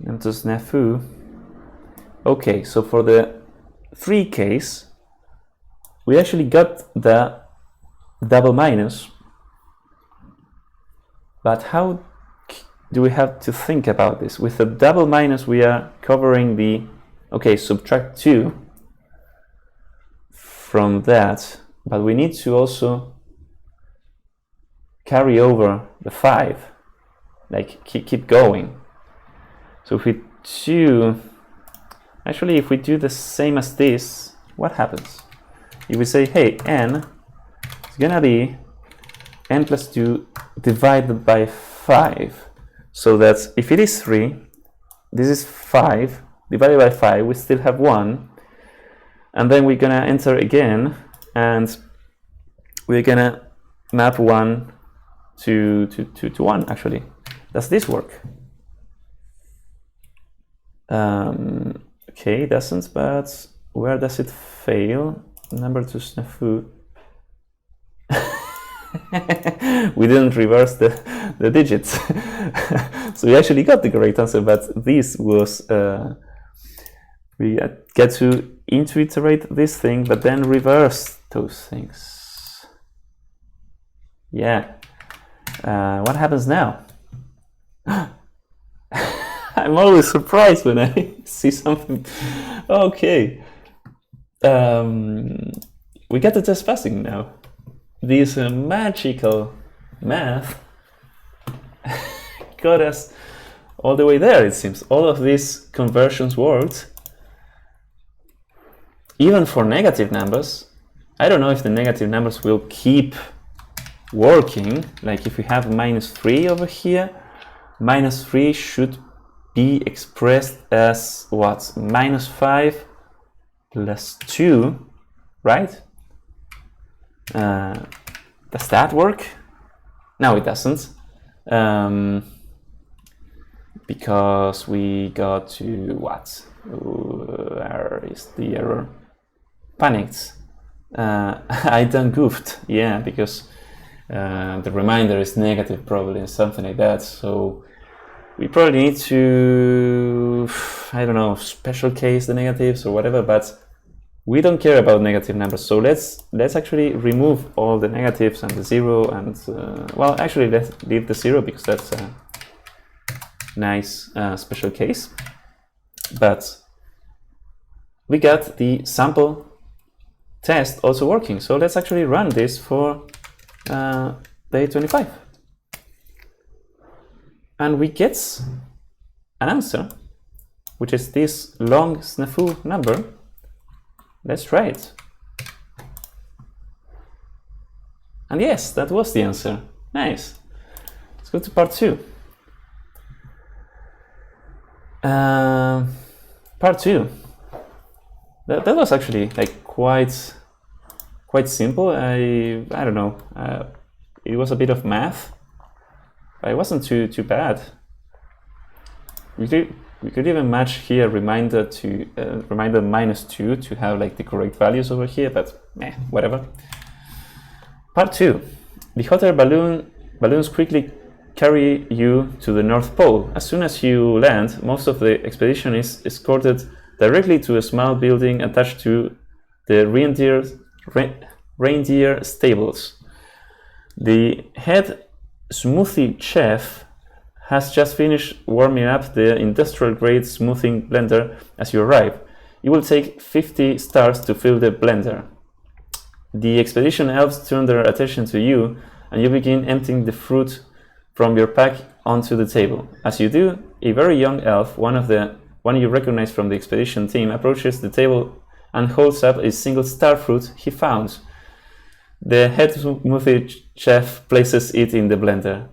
Into SNAFU. Okay, so for the 3 case, we actually got the double minus. But how do we have to think about this? With the double minus, we are covering the, okay, subtract 2 from that, but we need to also carry over the 5, like keep going. So if we do, actually, if we do the same as this, what happens? If we say, hey, n is gonna be n plus 2 divided by 5, so that if it is 3, this is 5 divided by 5, we still have 1, And then we're gonna enter again, and we're gonna map 1 to 1 actually. Does this work? Okay, it doesn't, but where does it fail? Number 2 SNAFU. We didn't reverse the digits. So we actually got the correct answer, but this was we get to iterate this thing, but then reverse those things. Yeah. What happens now? I'm always surprised when I see something. Okay. We get the test passing now. This magical math got us all the way there, it seems. All of these conversions worked. Even for negative numbers. I don't know if the negative numbers will keep working. Like if we have -3 over here, -3 should be expressed as what? -5 plus 2, right? Does that work? No, it doesn't. Because we got to what? Where is the error? Panicked. I done goofed. Yeah, because the reminder is negative probably, and something like that. So we probably need to, I don't know, special case the negatives or whatever, but we don't care about negative numbers. So let's actually remove all the negatives and the 0 and, well, actually let's leave the 0 because that's a nice special case. But we got the sample test also working. So let's actually run this for day 25. And we get an answer, which is this long SNAFU number. Let's try it. And yes, that was the answer. Nice. Let's go to part 2. Part 2. That was actually like quite simple. I don't know. It was a bit of math, but it wasn't too bad. We could even match here reminder to reminder -2 to have like the correct values over here, but whatever. Part 2. The hot air balloons quickly carry you to the North Pole. As soon as you land, most of the expedition is escorted directly to a small building attached to the reindeer stables. The head smoothie chef has just finished warming up the industrial-grade smoothing blender as you arrive. It will take 50 stars to fill the blender. The expedition elves turn their attention to you, and you begin emptying the fruit from your pack onto the table. As you do, a very young elf, one you recognize from the expedition team, approaches the table and holds up a single star fruit he found. The head smoothie chef places it in the blender.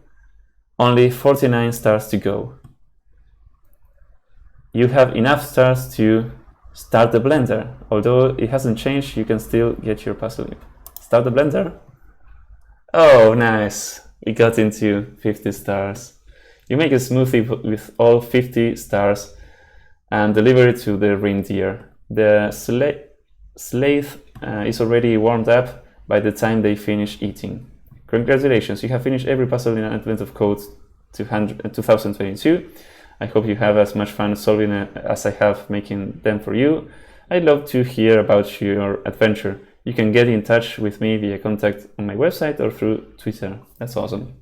Only 49 stars to go. You have enough stars to start the blender. Although it hasn't changed, you can still get your puzzle. Start the blender. Oh, nice. We got into 50 stars. You make a smoothie with all 50 stars and deliver it to the reindeer. The slave is already warmed up by the time they finish eating. Congratulations, you have finished every puzzle in Advent of Code 2022. I hope you have as much fun solving it as I have making them for you. I'd love to hear about your adventure. You can get in touch with me via contact on my website or through Twitter. That's awesome.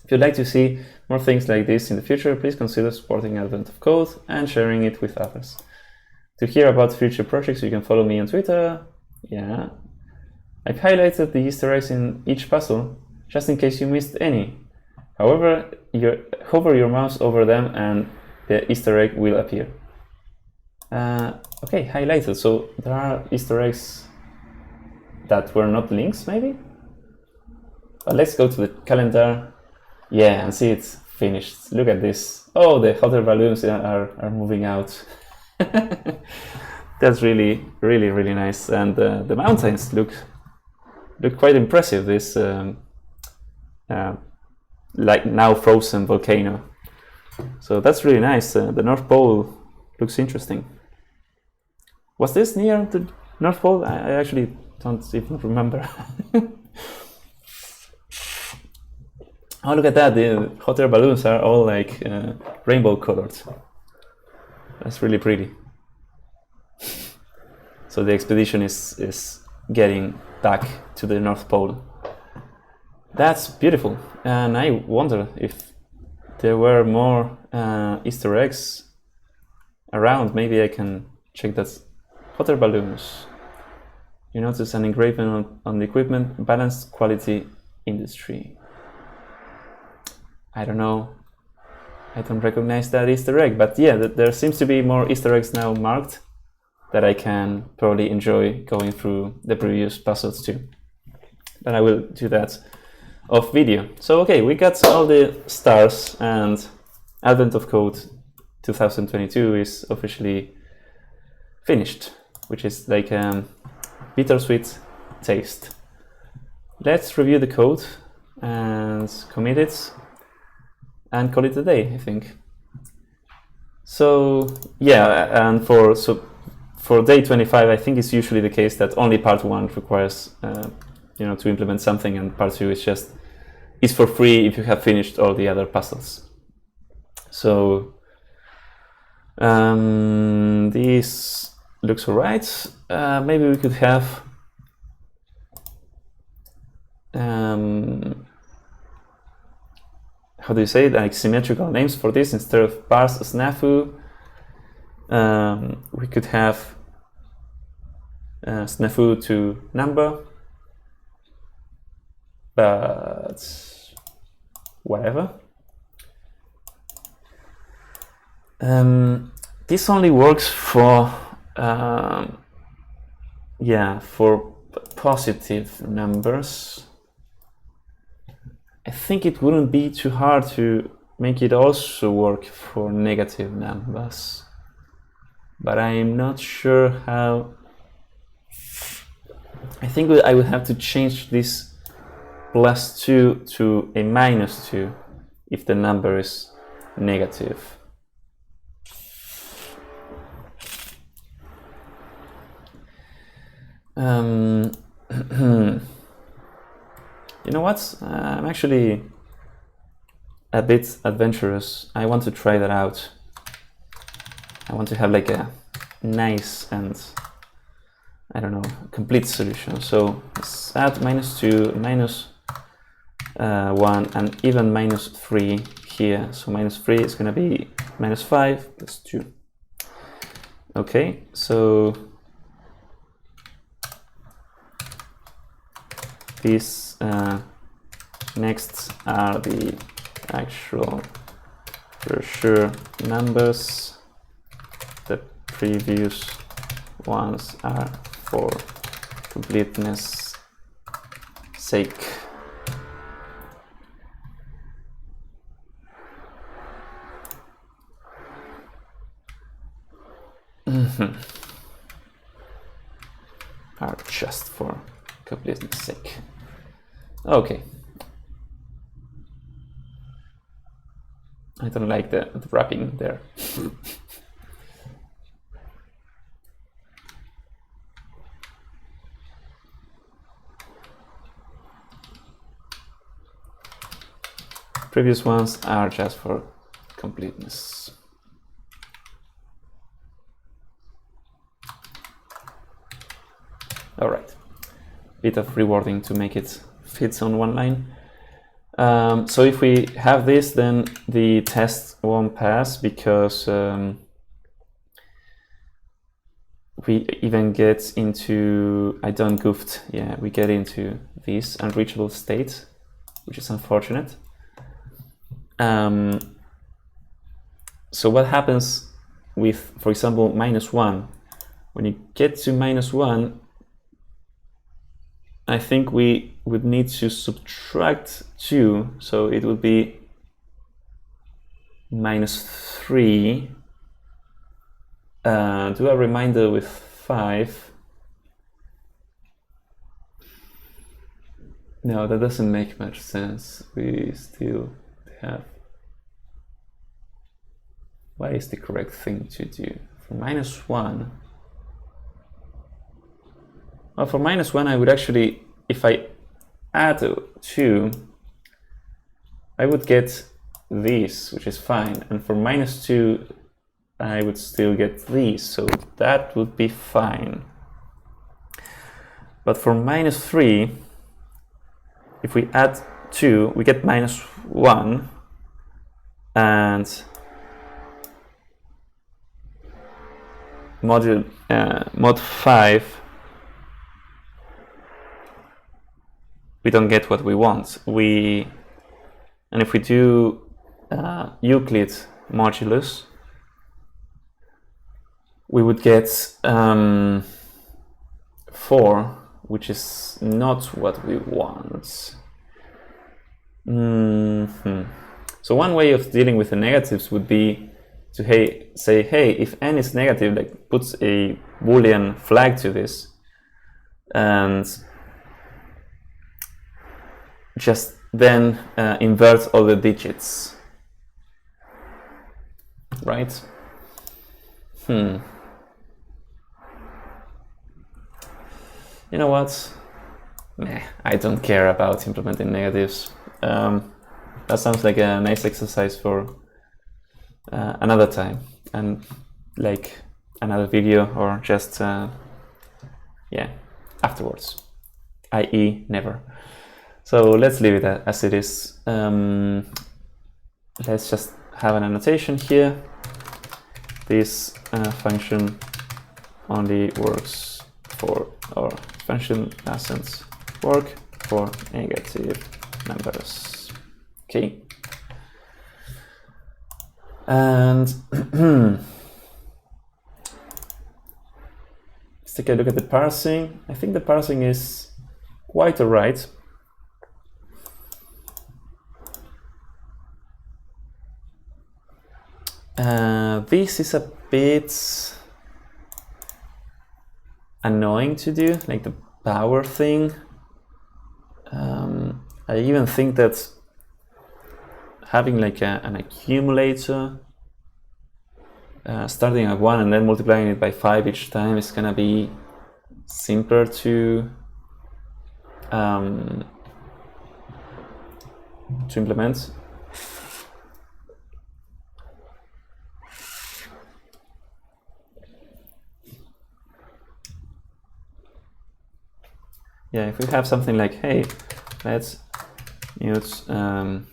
If you'd like to see more things like this in the future, please consider supporting Advent of Code and sharing it with others. To hear about future projects, you can follow me on Twitter. Yeah. I've highlighted the Easter eggs in each puzzle, just in case you missed any. However, hover your mouse over them and the Easter egg will appear. Okay, highlighted. So there are Easter eggs that were not links, maybe? But let's go to the calendar. Yeah, and see it's finished. Look at this. Oh, the hot air balloons are moving out. That's really, really, really nice. And the mountains look quite impressive. This like now frozen volcano. So that's really nice. The North Pole looks interesting. Was this near the North Pole? I actually don't even remember. Oh, look at that. The hot air balloons are all like rainbow colored. That's really pretty. So the expedition is getting back to the North Pole. That's beautiful. And I wonder if there were more Easter eggs around. Maybe I can check that. Hot air balloons. You notice an engraving on the equipment, balanced quality industry. I don't know. I don't recognize that Easter egg, but yeah, there seems to be more Easter eggs now marked that I can probably enjoy going through the previous puzzles too. But I will do that off video. So okay, we got all the stars, and Advent of Code 2022 is officially finished, which is like a bittersweet taste. Let's review the code and commit it and call it a day, I think. So yeah, and for day 25, I think it's usually the case that only part 1 requires to implement something, and part 2 is for free if you have finished all the other puzzles. So this looks alright. Maybe we could have how do you say it? Like symmetrical names for this instead of parse SNAFU. We could have SNAFU to number, but whatever. This only works for for positive numbers. I think it wouldn't be too hard to make it also work for negative numbers, but I'm not sure how. I think I would have to change this +2 to a -2 if the number is negative. You know what? I'm actually a bit adventurous. I want to try that out. I want to have like a nice and, I don't know, complete solution. So let's add -2, -1, and even -3 here. So -3 is going to be -5 plus 2. Okay, so these next are the actual brochure numbers. The previous ones are for completeness sake. Are just for completeness sake. Okay. I don't like the wrapping there. Previous ones are just for completeness. All right. Bit of rewarding to make it fit on one line. So if we have this, then the test won't pass because we even get into, I done goofed, yeah, we get into this unreachable state, which is unfortunate. So what happens with, for example, -1? When you get to -1, I think we would need to subtract 2, so it would be -3. Do a reminder with 5. No, that doesn't make much sense. We still have... What is the correct thing to do? For -1... Well, for -1 I would actually, if I add 2, I would get this, which is fine. And for -2, I would still get these, so that would be fine. But for -3, if we add 2, we get -1, and mod 5, we don't get what we want. And if we do Euclid modulus, we would get 4, which is not what we want. So one way of dealing with the negatives would be to say, hey, if n is negative, like puts a Boolean flag to this, and just then invert all the digits, right? You know what? Nah, I don't care about implementing negatives. That sounds like a nice exercise for another time, and like another video, or just yeah, afterwards, i.e. never. So let's leave it as it is. Let's just have an annotation here. This function only works for, or function doesn't work for negative numbers. Okay. And let's take a look at the parsing. I think the parsing is quite alright. This is a bit annoying to do, like the power thing. I even think that having like an accumulator starting at 1 and then multiplying it by 5 each time is gonna be simpler to implement. Yeah, if we have something like, hey, let's use, again,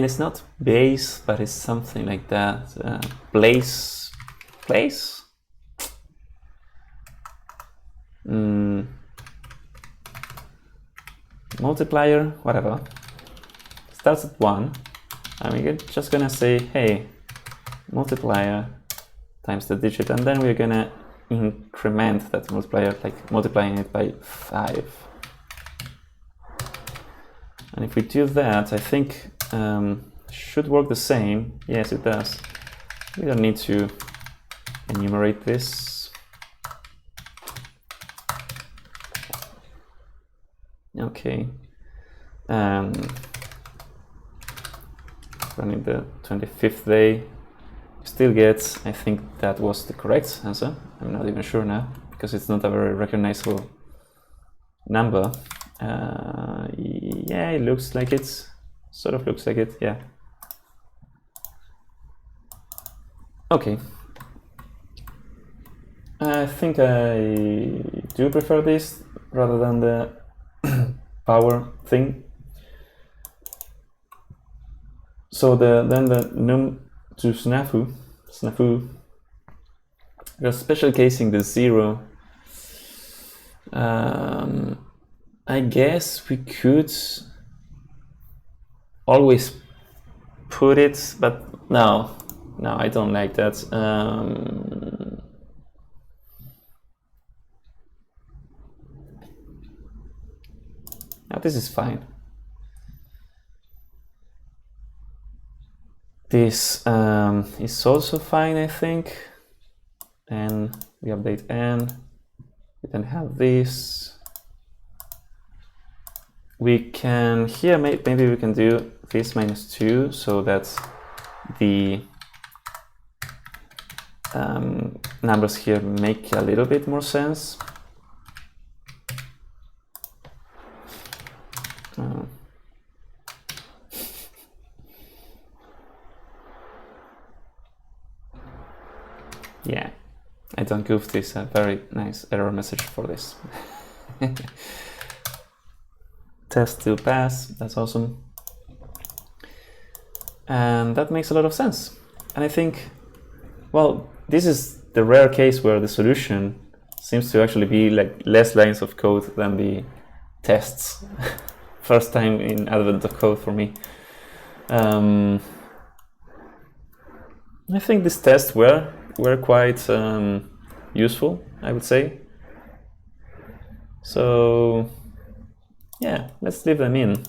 it's not base, but it's something like that. Place? Multiplier, whatever. Starts at 1, and we're just gonna say, hey, multiplier times the digit, and then we're gonna increment that multiplier, like multiplying it by 5. And if we do that, I think should work the same. Yes, it does. We don't need to enumerate this. Okay. Running the 25th day. Still gets, I think that was the correct answer. I'm not even sure now, because it's not a very recognizable number. Yeah, it looks like it. Sort of looks like it, yeah. Okay. I think I do prefer this rather than the power thing. So then the num to SNAFU, we're special casing the 0. I guess we could always put it, but no, I don't like that. Now this is fine. This is also fine, I think. And we update n, we then have this. We can, here maybe we can do this -2 so that the numbers here make a little bit more sense. Yeah, I don't goof this, a very nice error message for this. Test to pass, that's awesome. And that makes a lot of sense. And I think, well, this is the rare case where the solution seems to actually be like less lines of code than the tests. First time in advent of code for me. I think these tests were quite useful, I would say. So yeah, let's leave them in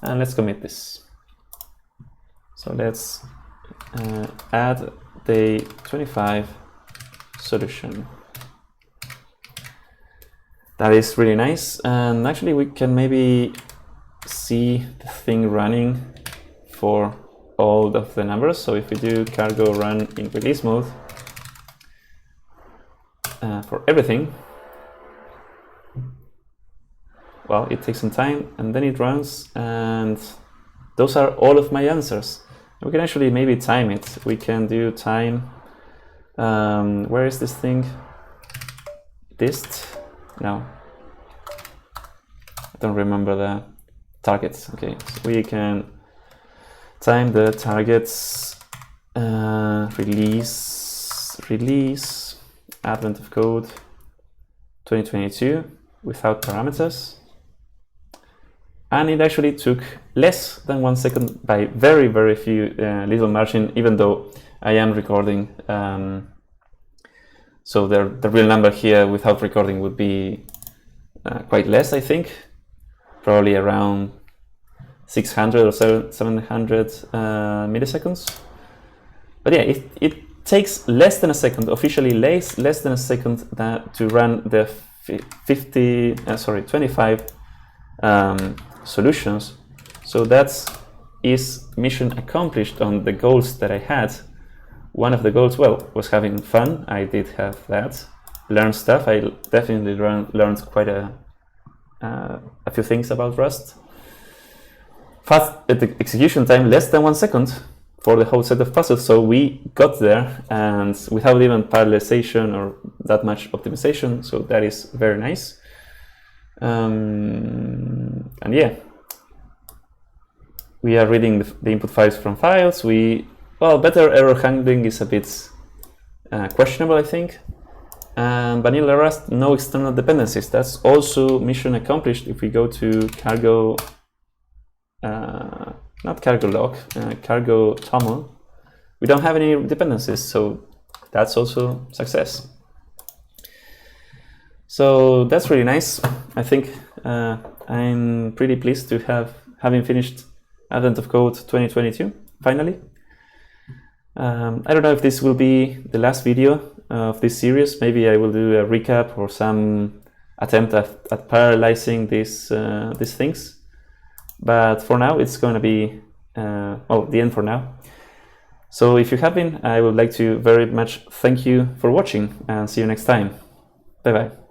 and let's commit this. So let's add day 25 solution. That is really nice, and actually we can maybe see the thing running for all of the numbers. So if we do cargo run in release mode for everything, well, it takes some time and then it runs, and those are all of my answers. We can actually maybe time it. We can do time. Where is this thing? Dist? No. I don't remember the targets. Okay, so we can time the targets release advent of code 2022 without parameters. And it actually took less than 1 second by very, very few little margin, even though I am recording. So the real number here without recording would be quite less, I think. Probably around 600 or 700 milliseconds. But yeah, it takes less than a second, officially less than a second to run the 25 solutions. So that is mission accomplished on the goals that I had. One of the goals, well, was having fun. I did have that. Learn stuff. I definitely learned quite a few things about Rust. Fast at the execution time, less than 1 second for the whole set of puzzles. So we got there, and without even parallelization or that much optimization. So that is very nice. And yeah, we are reading the input files from files. Well, better error handling is a bit questionable, I think. And vanilla Rust, no external dependencies. That's also mission accomplished. If we go to cargo, not cargo log, cargo toml, we don't have any dependencies. So that's also success. So that's really nice. I think I'm pretty pleased to having finished Advent of Code 2022 finally. I don't know if this will be the last video of this series. Maybe I will do a recap or some attempt at parallelizing these things. But for now, it's going to be the end for now. So if you have been, I would like to very much thank you for watching and see you next time. Bye bye.